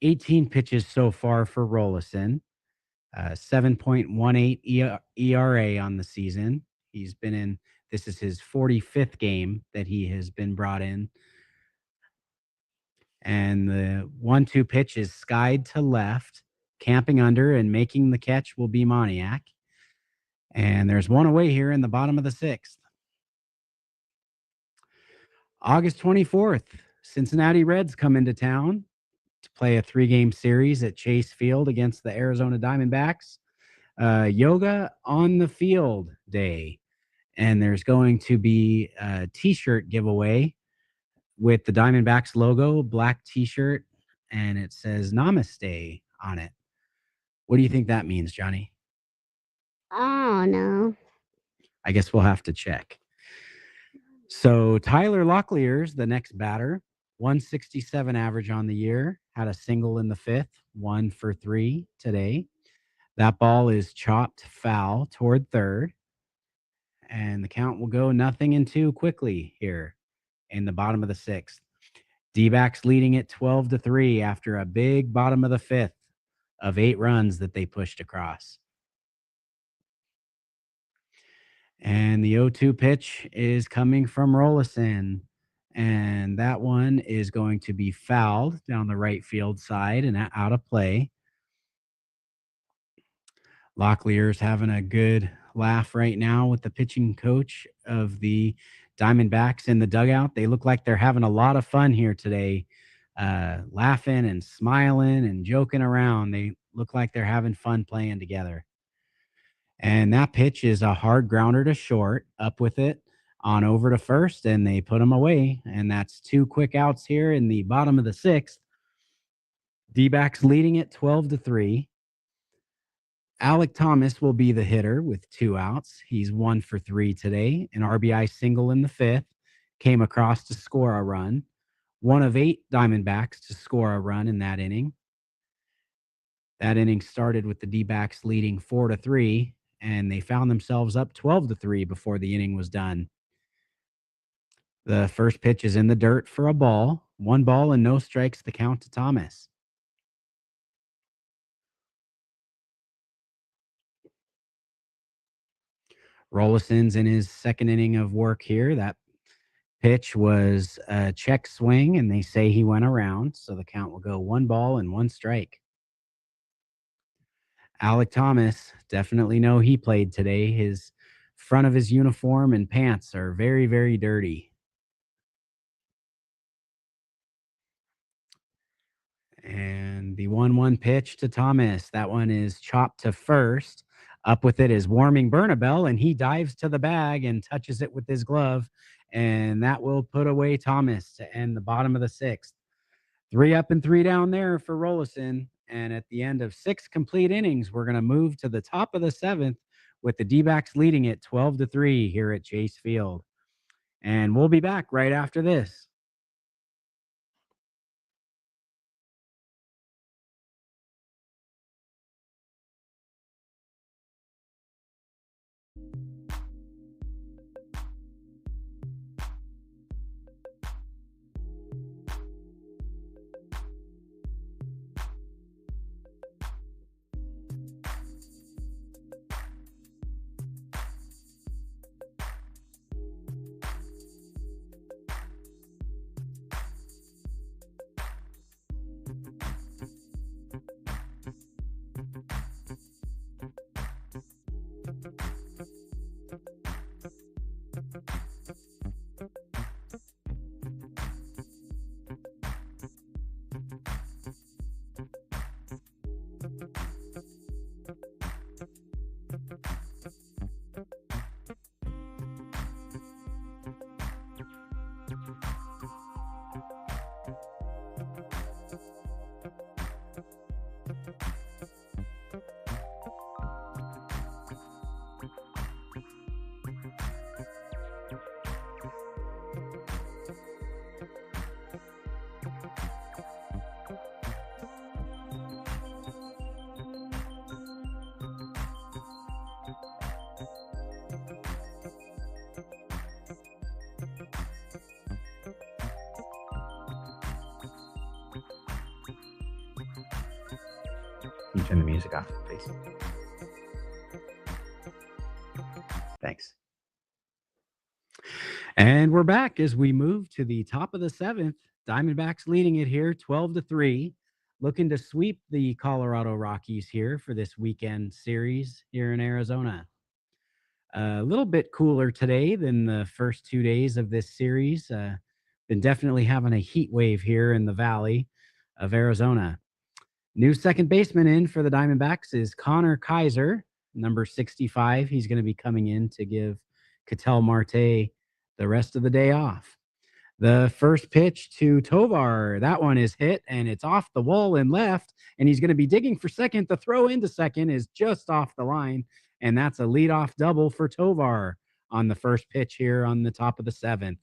18 pitches so far for Rollison. 7.18 ERA on the season. He's been in, this is his 45th game that he has been brought in. And the 1-2 pitch is skied to left, camping under, and making the catch will be Moniak. And there's one away here in the bottom of the sixth. August 24th, Cincinnati Reds come into town to play a 3-game series at Chase Field against the Arizona Diamondbacks. Yoga on the field day. And there's going to be a T-shirt giveaway with the Diamondbacks logo, black T-shirt, and it says Namaste on it. What do you think that means, Johnny? I don't know. I guess we'll have to check. So Tyler Locklear's the next batter, 167 average on the year, had a single in the fifth, 1 for 3 today. That ball is chopped foul toward third, and the count will go 0-2 quickly here in the bottom of the sixth. Dbacks leading it 12-3 after a big bottom of the fifth of 8 runs that they pushed across. And the 0-2 pitch is coming from Rollison. And that one is going to be fouled down the right field side and out of play. Locklear's having a good laugh right now with the pitching coach of the Diamondbacks in the dugout. They look like they're having a lot of fun here today, laughing and smiling and joking around. They look like they're having fun playing together. And that pitch is a hard grounder to short, up with it, on over to first, and they put him away. And that's 2 quick outs here in the bottom of the sixth. D-backs leading it 12-3. Alek Thomas will be the hitter with 2 outs. He's 1 for 3 today. An RBI single in the fifth. Came across to score a run. 1 of 8 Diamondbacks to score a run in that inning. That inning started with the D-backs leading 4-3, and they found themselves up 12-3 before the inning was done. The first pitch is in the dirt for a ball. 1 ball and no strikes, the count to Thomas. Rollison's in his second inning of work here. That pitch was a check swing, and they say he went around, so the count will go 1 ball and 1 strike. Alek Thomas, definitely know he played today. His front of his uniform and pants are very, very dirty. And the 1-1 pitch to Thomas. That one is chopped to first. Up with it is Warming Bernabel, and he dives to the bag and touches it with his glove. And that will put away Thomas to end the bottom of the sixth. 3 up and 3 down there for Rollison. And at the end of 6 complete innings, we're going to move to the top of the seventh with the D-backs leading it 12-3 here at Chase Field. And we'll be back right after this. you turn the music off, please? Thanks. And we're back as we move to the top of the seventh. Diamondbacks leading it here 12-3, looking to sweep the Colorado Rockies here for this weekend series here in Arizona. A little bit cooler today than the first 2 days of this series. Been definitely having a heat wave here in the valley of Arizona. New second baseman in for the Diamondbacks is Connor Kaiser, number 65. He's going to be coming in to give Ketel Marte the rest of the day off. The first pitch to Tovar, that one is hit, and it's off the wall and left, and he's going to be digging for second. The throw into second is just off the line, and that's a leadoff double for Tovar on the first pitch here on the top of the seventh.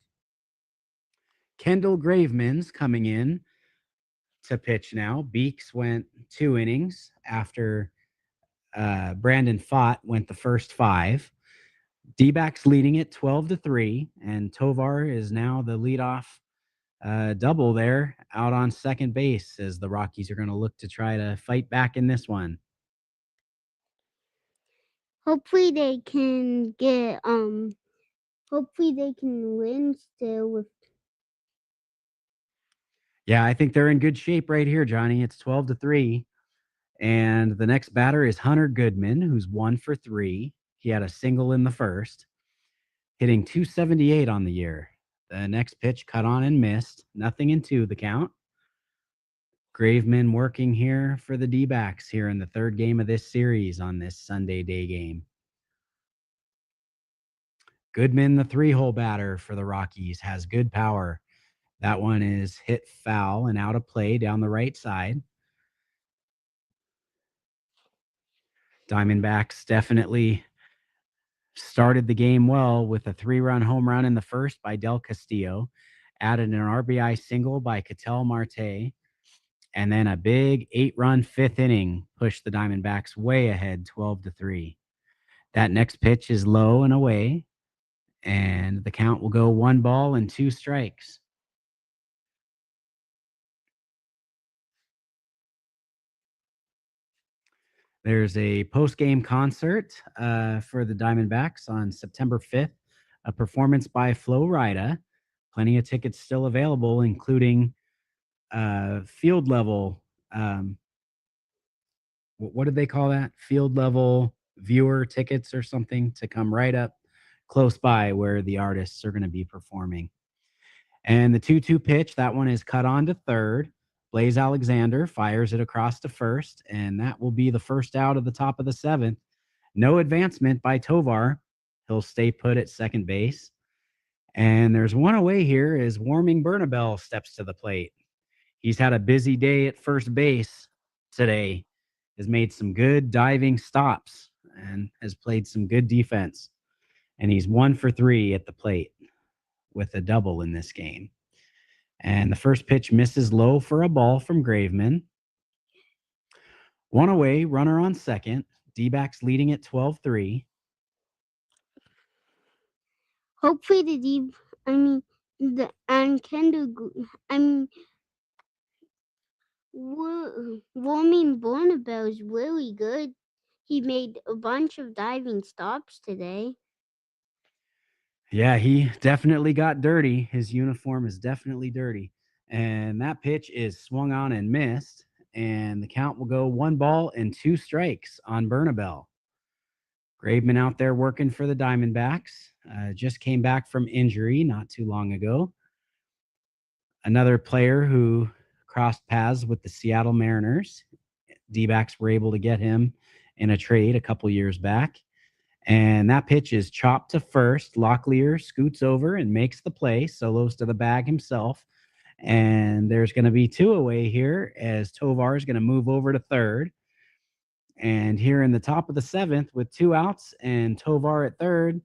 Kendall Graveman's coming in to pitch now. Beeks went 2 innings after Brandon Fott went the first 5. Dbacks leading it 12-3, and Tovar is now the leadoff double there out on second base as the Rockies are going to look to try to fight back in this one. Hopefully they can get hopefully they can win still with. Yeah, I think they're in good shape right here, Johnny. It's 12-3. And the next batter is Hunter Goodman, who's 1 for 3. He had a single in the first, hitting .278 on the year. The next pitch cut on and missed. 0-2 the count. Graveman working here for the D-backs here in the third game of this series on this Sunday day game. Goodman, the 3-hole batter for the Rockies, has good power. That one is hit foul and out of play down the right side. Diamondbacks definitely started the game well with a 3-run home run in the first by Del Castillo, added an RBI single by Ketel Marte, and then a big 8-run fifth inning pushed the Diamondbacks way ahead 12-3. That next pitch is low and away, and the count will go 1 ball and 2 strikes. There's a post-game concert for the Diamondbacks on September 5th, a performance by Flo Rida. Plenty of tickets still available, including field level. What did they call that? Field level viewer tickets or something to come right up close by where the artists are going to be performing. And the 2-2 pitch, that one is cut on to third. Blaze Alexander fires it across to first, and that will be the first out of the top of the seventh. No advancement by Tovar. He'll stay put at second base. And there's one away here as Warming Bernabel steps to the plate. He's had a busy day at first base today, has made some good diving stops, and has played some good defense. And he's 1 for 3 at the plate with a double in this game. And the first pitch misses low for a ball from Graveman. One away, runner on second. D-backs leading at 12-3. Hopefully Warming Bonneville is really good. He made a bunch of diving stops today. Yeah, he definitely got dirty. His uniform is definitely dirty. And that pitch is swung on and missed. And the count will go 1 ball and 2 strikes on Bernabel. Graveman out there working for the Diamondbacks. Just came back from injury not too long ago. Another player who crossed paths with the Seattle Mariners. D-backs were able to get him in a trade a couple years back. And that pitch is chopped to first. Locklear scoots over and makes the play, solos to the bag himself. And there's going to be 2 away here as Tovar is going to move over to third. And here in the top of the seventh with 2 outs and Tovar at third,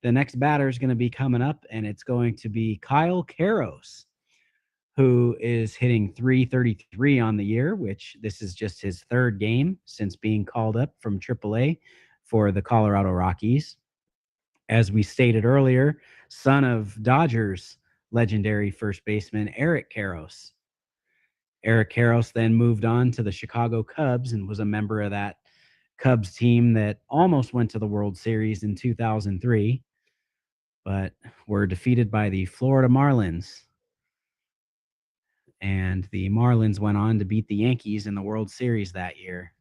the next batter is going to be coming up, and it's going to be Kyle Karros, who is hitting .333 on the year, which this is just his 3rd game since being called up from AAA for the Colorado Rockies. As we stated earlier, son of Dodgers legendary first baseman Eric Karros. Eric Karros then moved on to the Chicago Cubs and was a member of that Cubs team that almost went to the World Series in 2003, but were defeated by the Florida Marlins. And the Marlins went on to beat the Yankees in the World Series that year.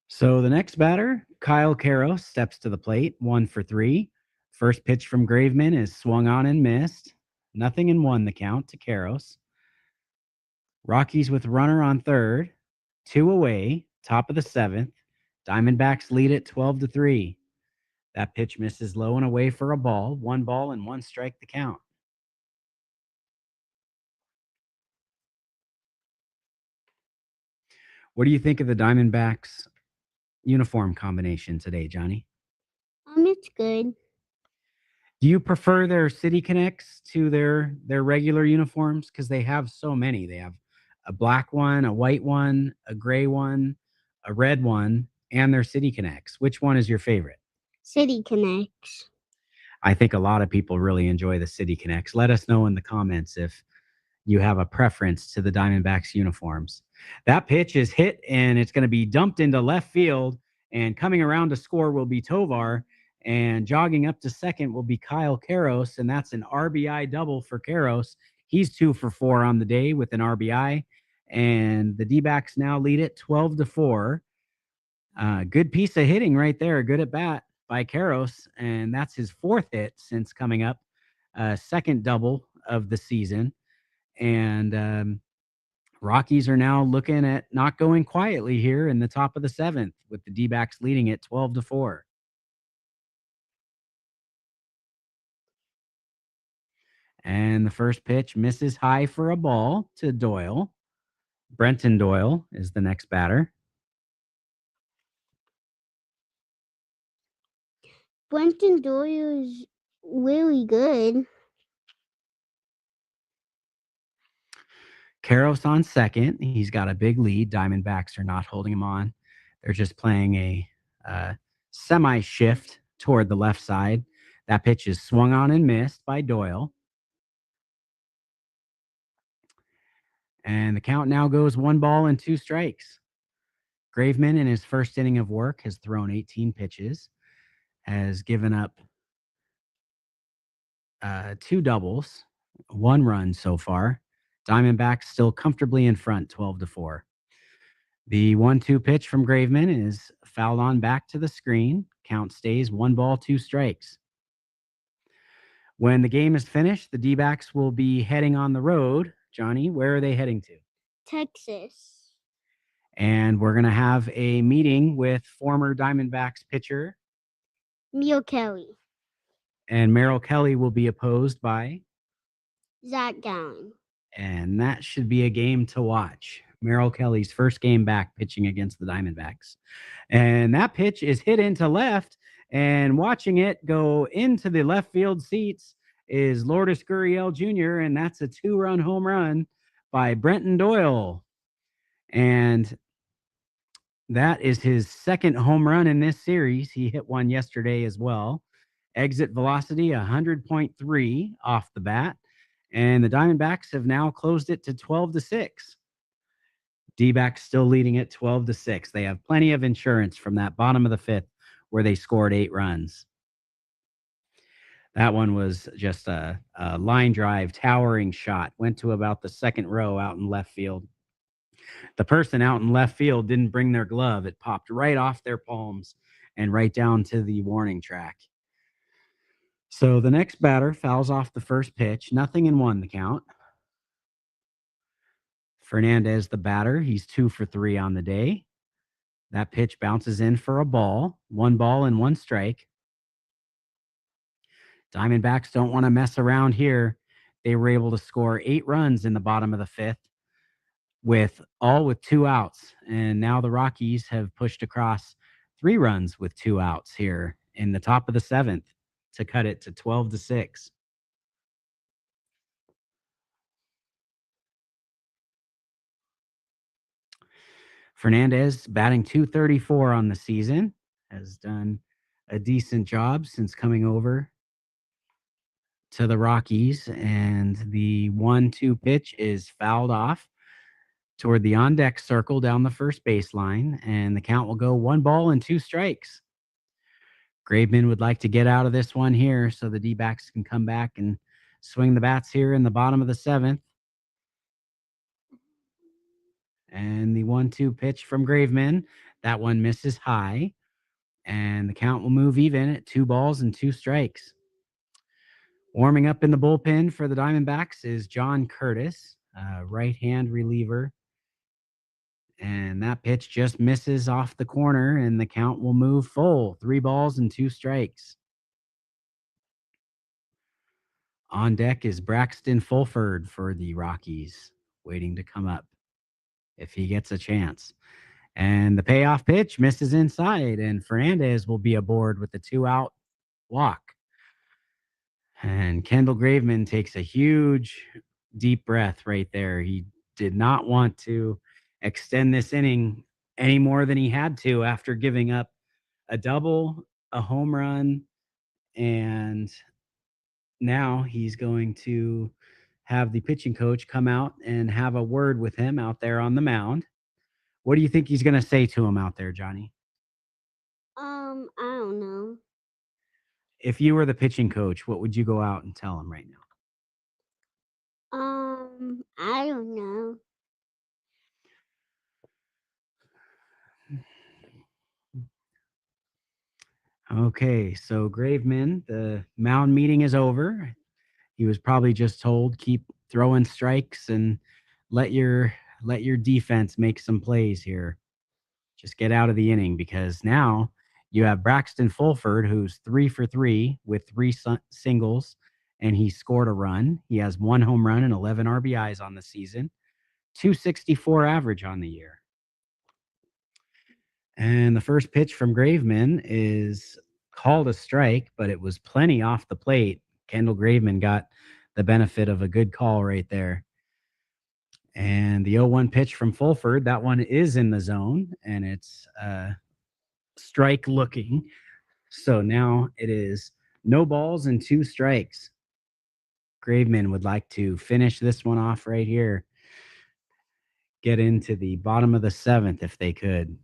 So the next batter, Kyle Karros, steps to the plate, 1-for-3. First pitch from Graveman is swung on and missed. 0-1 the count to Karros. Rockies with runner on third, 2 away, top of the 7th. Diamondbacks lead it 12-3. That pitch misses low and away for a ball. 1 ball and 1 strike the count. What do you think of the Diamondbacks uniform combination today, Johnny? It's good. Do you prefer their City Connects to their regular uniforms? Because they have so many. They have a black one, a white one, a gray one, a red one, and their City Connects. Which one is your favorite? City Connects. I think a lot of people really enjoy the City Connects. Let us know in the comments if you have a preference to the Diamondbacks uniforms. That pitch is hit, and it's going to be dumped into left field. And coming around to score will be Tovar. And jogging up to second will be Kyle Karros, and that's an RBI double for Karros. He's 2-for-4 on the day with an RBI. And the D-backs now lead it 12-4. Good piece of hitting right there. Good at bat by Karros. And that's his 4th hit since coming up. Second double of the season. And Rockies are now looking at not going quietly here in the top of the 7th with the D-backs leading it 12-4. And the first pitch misses high for a ball to Doyle. Brenton Doyle is the next batter. Brenton Doyle is really good. Karros on second. He's got a big lead. Diamondbacks are not holding him on. They're just playing a semi-shift toward the left side. That pitch is swung on and missed by Doyle. And the count now goes 1 ball and 2 strikes. Graveman, in his first inning of work, has thrown 18 pitches, has given up 2 doubles, 1 run so far. Diamondbacks still comfortably in front, 12-4. The 1-2 pitch from Graveman is fouled on back to the screen. Count stays 1 ball, 2 strikes. When the game is finished, the D-backs will be heading on the road. Johnny, where are they heading to? Texas. And we're going to have a meeting with former Diamondbacks pitcher Merrill Kelly. And Merrill Kelly will be opposed by Zach Gallen. And that should be a game to watch. Merrill Kelly's first game back pitching against the Diamondbacks. And that pitch is hit into left, and watching it go into the left field seats is Lourdes Gurriel Jr., and that's a 2-run home run by Brenton Doyle. And that is his 2nd home run in this series. He hit one yesterday as well. Exit velocity 100.3 off the bat. And the Diamondbacks have now closed it to 12-6. D-backs still leading it 12-6. They have plenty of insurance from that bottom of the 5th where they scored 8 runs. That one was just a line drive, towering shot. Went to about the 2nd row out in left field. The person out in left field didn't bring their glove. It popped right off their palms and right down to the warning track. So the next batter fouls off the first pitch. 0-1 the count. Fernandez, the batter, he's 2-for-3 on the day. That pitch bounces in for a ball. 1 ball and 1 strike. Diamondbacks don't want to mess around here. They were able to score 8 runs in the bottom of the 5th with 2 outs. And now the Rockies have pushed across 3 runs with 2 outs here in the top of the 7th to cut it to 12-6. Fernandez, batting .234 on the season, has done a decent job since coming over to the Rockies, and the 1-2 pitch is fouled off toward the on deck circle down the first baseline, and the count will go 1 ball and 2 strikes. Graveman would like to get out of this one here so the D-backs can come back and swing the bats here in the bottom of the seventh. And the 1-2 pitch from Graveman, that one misses high, and the count will move even at 2 balls and 2 strikes. Warming up in the bullpen for the Diamondbacks is John Curtis, right-hand reliever. And that pitch just misses off the corner, and the count will move full. 3 balls and 2 strikes. On deck is Braxton Fulford for the Rockies, waiting to come up if he gets a chance. And the payoff pitch misses inside, and Fernandez will be aboard with the 2-out walk. And Kendall Graveman takes a huge, deep breath right there. He did not want to extend this inning any more than he had to after giving up a double, a home run, and now he's going to have the pitching coach come out and have a word with him out there on the mound. What do you think he's going to say to him out there, Johnny? I don't know. If you were the pitching coach, what would you go out and tell him right now? I don't know. Okay, so Graveman, the mound meeting is over. He was probably just told keep throwing strikes and let your defense make some plays here. Just get out of the inning, because now you have Braxton Fulford, who's 3 for 3 with 3 singles, and he scored a run. He has 1 home run and 11 RBIs on the season, 264 average on the year. And the first pitch from Graveman is called a strike, but it was plenty off the plate. Kendall Graveman got the benefit of a good call right there. And the 0-1 pitch from Fulford, that one is in the zone, and it's strike looking. So now it is no balls and 2 strikes. Graveman would like to finish this one off right here. Get into the bottom of the 7th if they could.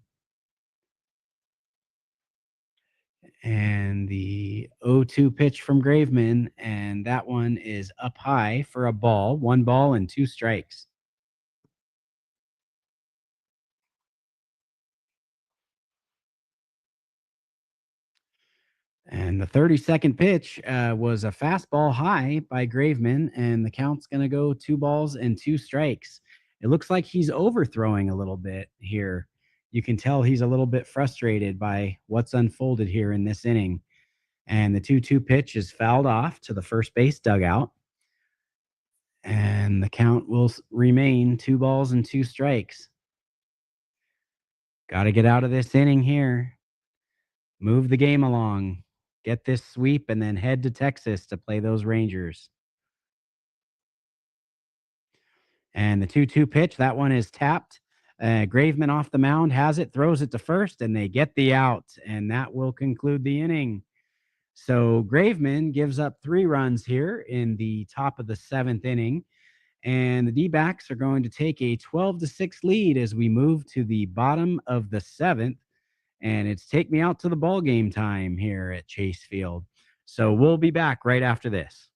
And the 0-2 pitch from Graveman, and that one is up high for a ball. 1 ball and 2 strikes. And the 32nd pitch was a fastball high by Graveman, and the count's going to go 2 balls and 2 strikes. It looks like he's overthrowing a little bit here. You can tell he's a little bit frustrated by what's unfolded here in this inning. And the 2-2 pitch is fouled off to the first base dugout. And the count will remain 2 balls and 2 strikes. Got to get out of this inning here. Move the game along. Get this sweep and then head to Texas to play those Rangers. And the 2-2 pitch, that one is tapped. Graveman off the mound has it, throws it to first, and they get the out. And that will conclude the inning. So Graveman gives up 3 runs here in the top of the 7th inning. And the D-backs are going to take a 12-6 lead as we move to the bottom of the 7th. And it's take me out to the ball game time here at Chase Field. So we'll be back right after this.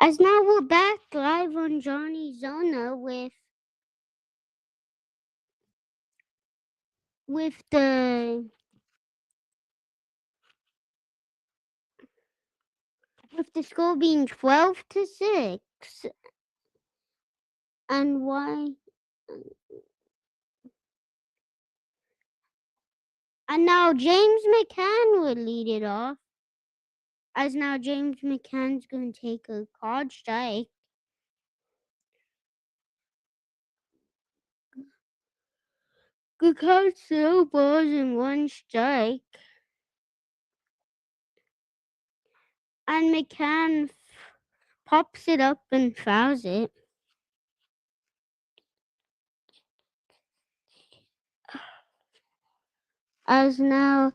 As now we're back live on Johnny Zona with the score being 12-6. And why? And now James McCann will lead it off. As now James McCann's going to take a card strike. Good card, 0 balls and 1 strike. And McCann pops it up and fouls it. As now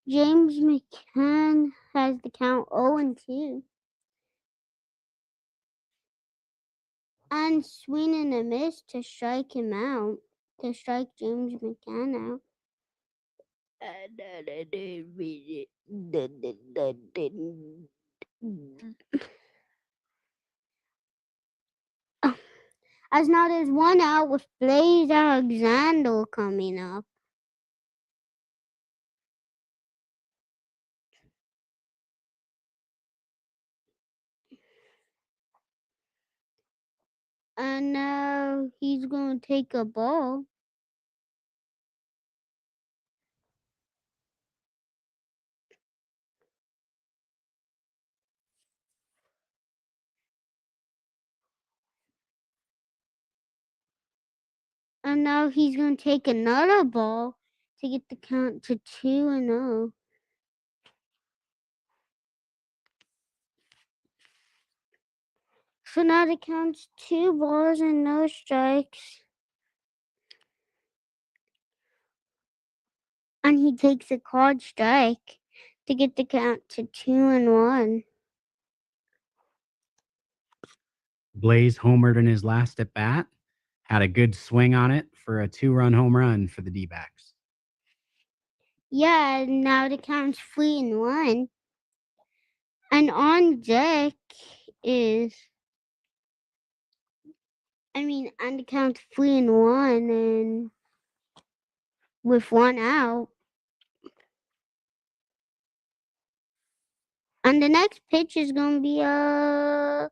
James McCann has the count 0-2. And swing and a miss to strike him out. To strike James McCann out. As now there's 1 out with Blaze Alexander coming up. And now he's going to take a ball. And now he's going to take another ball to get the count to 2-0. So now the count's 2 balls and no strikes. And he takes a card strike to get the count to 2-1. Blaze homered in his last at bat, had a good swing on it for a 2-run home run for the D-backs. Yeah, now the count's 3-1. And on deck is, and the count's 3-1 and with 1 out. And the next pitch is going to be a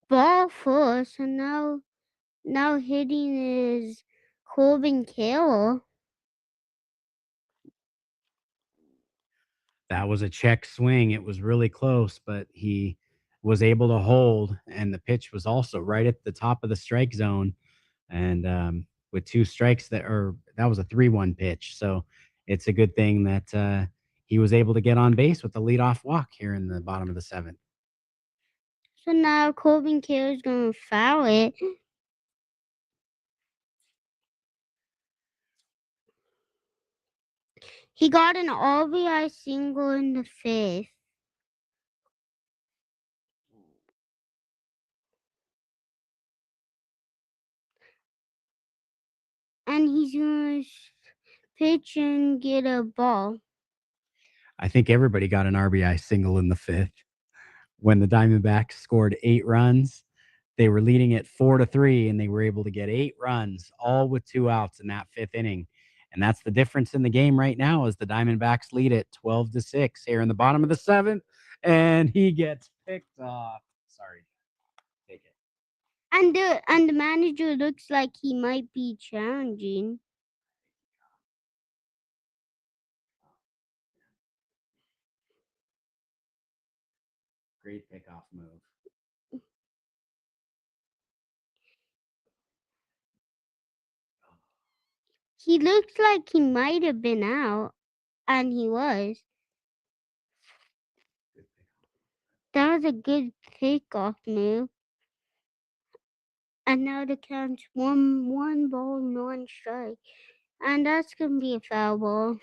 ball first. And now hitting is Corbin Carroll. That was a check swing. It was really close, but he was able to hold, and the pitch was also right at the top of the strike zone. And with 2 strikes, that was a 3-1 pitch. So it's a good thing that he was able to get on base with the leadoff walk here in the bottom of the 7th. So now Corbin Carroll is going to foul it. He got an RBI single in the 5th. And he's going to pitch and get a ball. I think everybody got an RBI single in the 5th. When the Diamondbacks scored 8 runs, they were leading at 4-3, and they were able to get 8 runs, all with 2 outs in that 5th inning. And that's the difference in the game right now, as the Diamondbacks lead it 12-6 here in the bottom of the 7th, and he gets picked off. Sorry, take it. And the manager looks like he might be challenging. Great pickoff move. He looks like he might have been out, and he was. That was a good pickoff move. And now the count's one ball, 1 strike. And that's going to be a foul ball.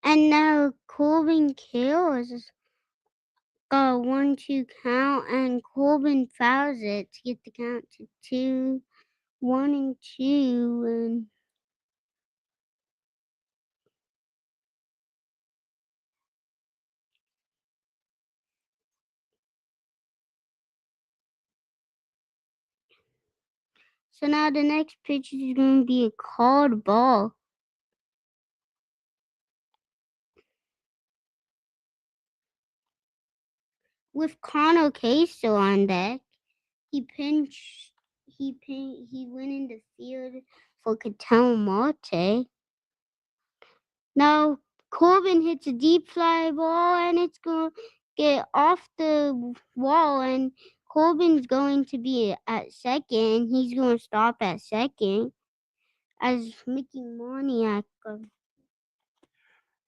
And now Corbin kills got 1-2 count, and Corbin fouls it to get the count to 1-2, and so now the next pitch is going to be a called ball. With Connor Queso on deck, he pinched. He went in the field for Cattell Marte. Now Corbin hits a deep fly ball, and it's going to get off the wall, and Corbin's going to be at second. He's going to stop at second as Mickey Moniak.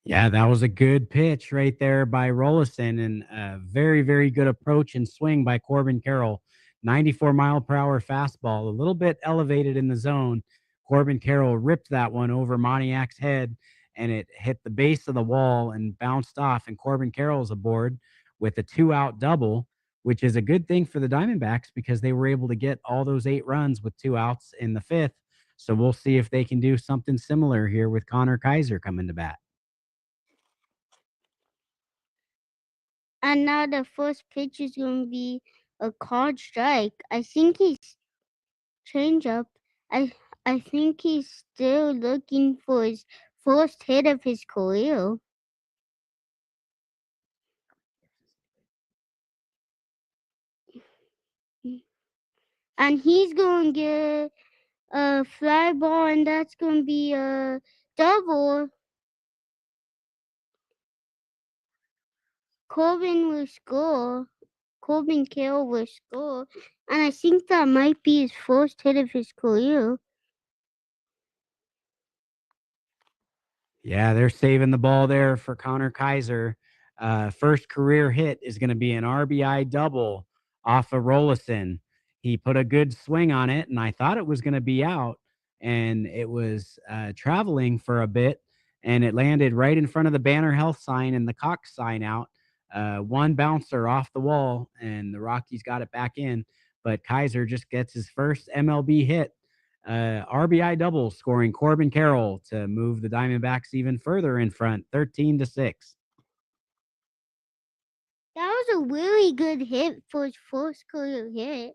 Yeah, that was a good pitch right there by Rollison, and a very, very good approach and swing by Corbin Carroll. 94-mile-per-hour fastball, a little bit elevated in the zone. Corbin Carroll ripped that one over Moniac's head, and it hit the base of the wall and bounced off. And Corbin Carroll's aboard with a 2-out double, which is a good thing for the Diamondbacks because they were able to get all those 8 runs with 2 outs in the fifth. So we'll see if they can do something similar here with Connor Kaiser coming to bat. And now the first pitch is going to be a called strike. I think he's change up. I I think he's still looking for his first hit of his career. And he's going to get a fly ball, and that's going to be a double. Corbin will score. Corbin Carroll will score. And I think that might be his first hit of his career. Yeah, they're saving the ball there for Connor Kaiser. First career hit is going to be an RBI double off of Rollison. He put a good swing on it, and I thought it was going to be out, and it was traveling for a bit, and it landed right in front of the Banner Health sign and the Cox sign out. One bouncer off the wall, and the Rockies got it back in, but Kaiser just gets his first MLB hit, RBI double, scoring Corbin Carroll to move the Diamondbacks even further in front, 13-6. That was a really good hit for his first career hit.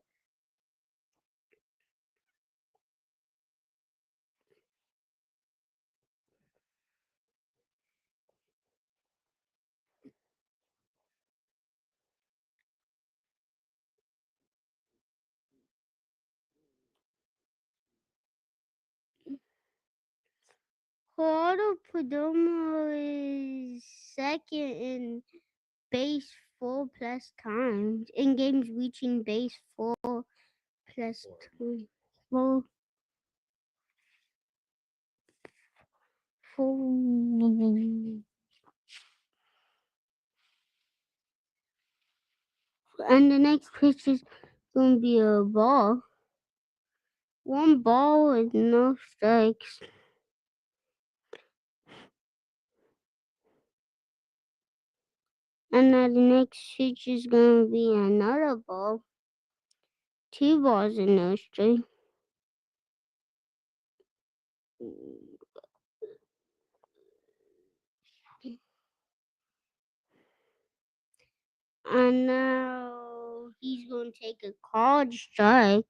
Gerardo Perdomo is second in base 4 plus times in games reaching base 4 plus 2. 4, 4. And the next pitch is going to be a ball. One ball with no strikes. And now the next pitch is going to be another ball. 2 balls and no strike. And now he's going to take a called strike.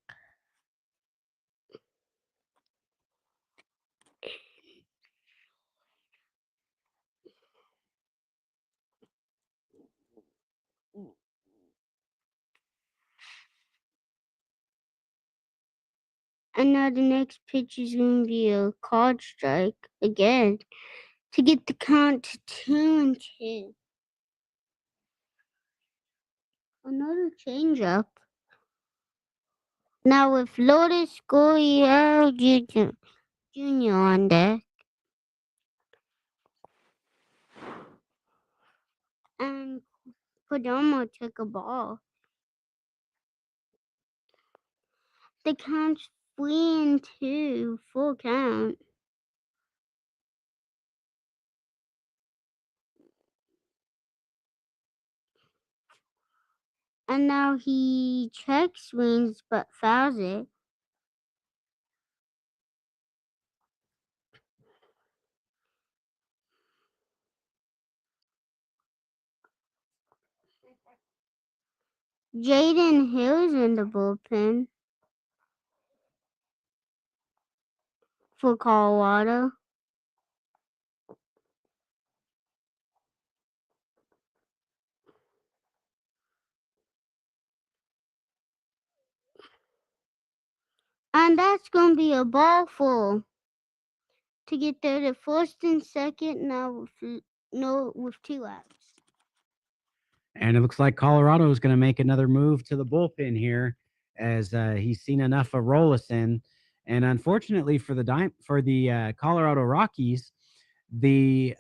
And now the next pitch is going to be a called strike again to get the count to 2-2. Another changeup. Now with Lourdes Gurriel Jr. on deck. And Perdomo took a ball. The count's 3-2, full count. And now he check swings but fouls it. Jaden Hill's in the bullpen for Colorado. And that's going to be a ball full to get there to first and second now with 2 outs. And it looks like Colorado is going to make another move to the bullpen here as he's seen enough of Rollison. And unfortunately for the Colorado Rockies, the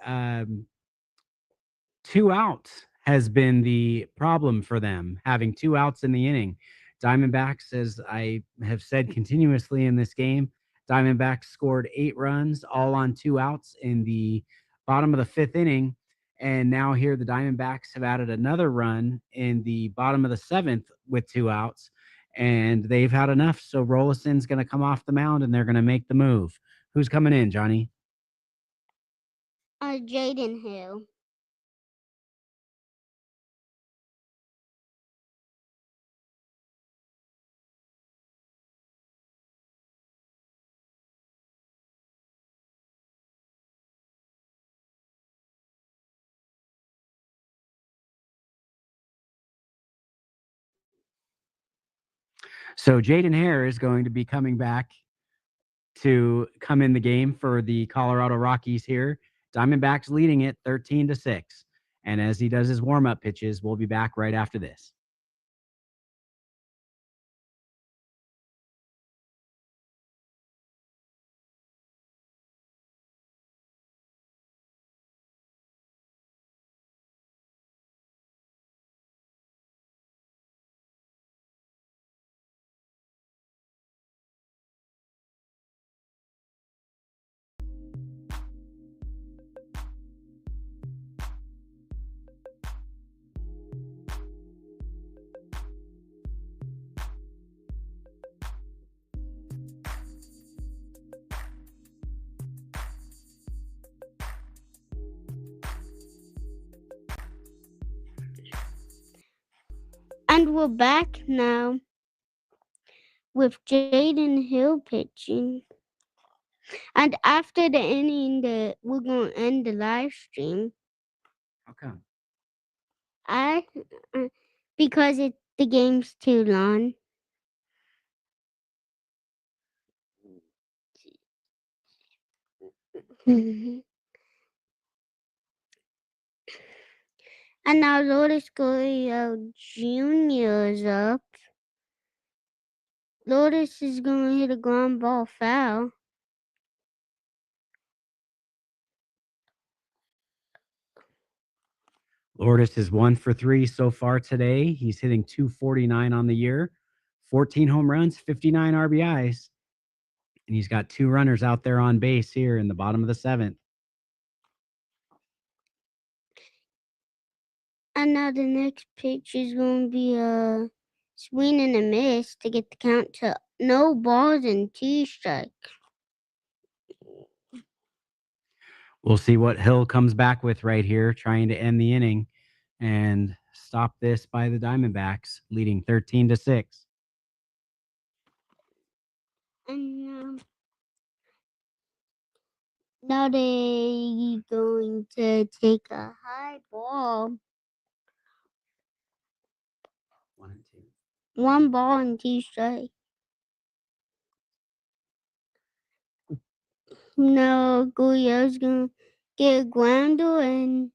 2 outs has been the problem for them, having 2 outs in the inning. Diamondbacks, as I have said continuously in this game, Diamondbacks scored 8 runs, all on 2 outs in the bottom of the 5th inning. And now here the Diamondbacks have added another run in the bottom of the 7th with 2 outs. And they've had enough. So Rollison's going to come off the mound and they're going to make the move. Who's coming in, Johnny? Jaden Hill. So Jaden Hare is going to be coming back to come in the game for the Colorado Rockies here. Diamondbacks leading it 13-6. And as he does his warm-up pitches, we'll be back right after this. And we're back now with Jaden Hill pitching. And after the inning, we're going to end the live stream. How come? Because the game's too long. And now Lourdes Gurriel Jr. is up. Lourdes is going to hit a ground ball foul. Lourdes is 1 for 3 so far today. He's hitting .249 on the year, 14 home runs, 59 RBIs. And he's got 2 runners out there on base here in the bottom of the 7th. And now the next pitch is going to be a swing and a miss to get the count to no balls and 2 strikes. We'll see what Hill comes back with right here, trying to end the inning and stop this by the Diamondbacks, leading 13-6. And now they're going to take a high ball. 1 and 2. 1 ball and 2 strikes. Now Gurriel's going to get a grounder, and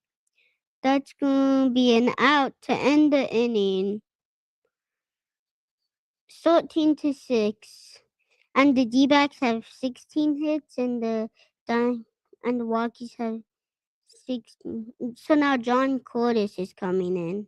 that's going to be an out to end the inning. 13-6. And the Dbacks have 16 hits, and the Rockies have 16. So now John Cordes is coming in.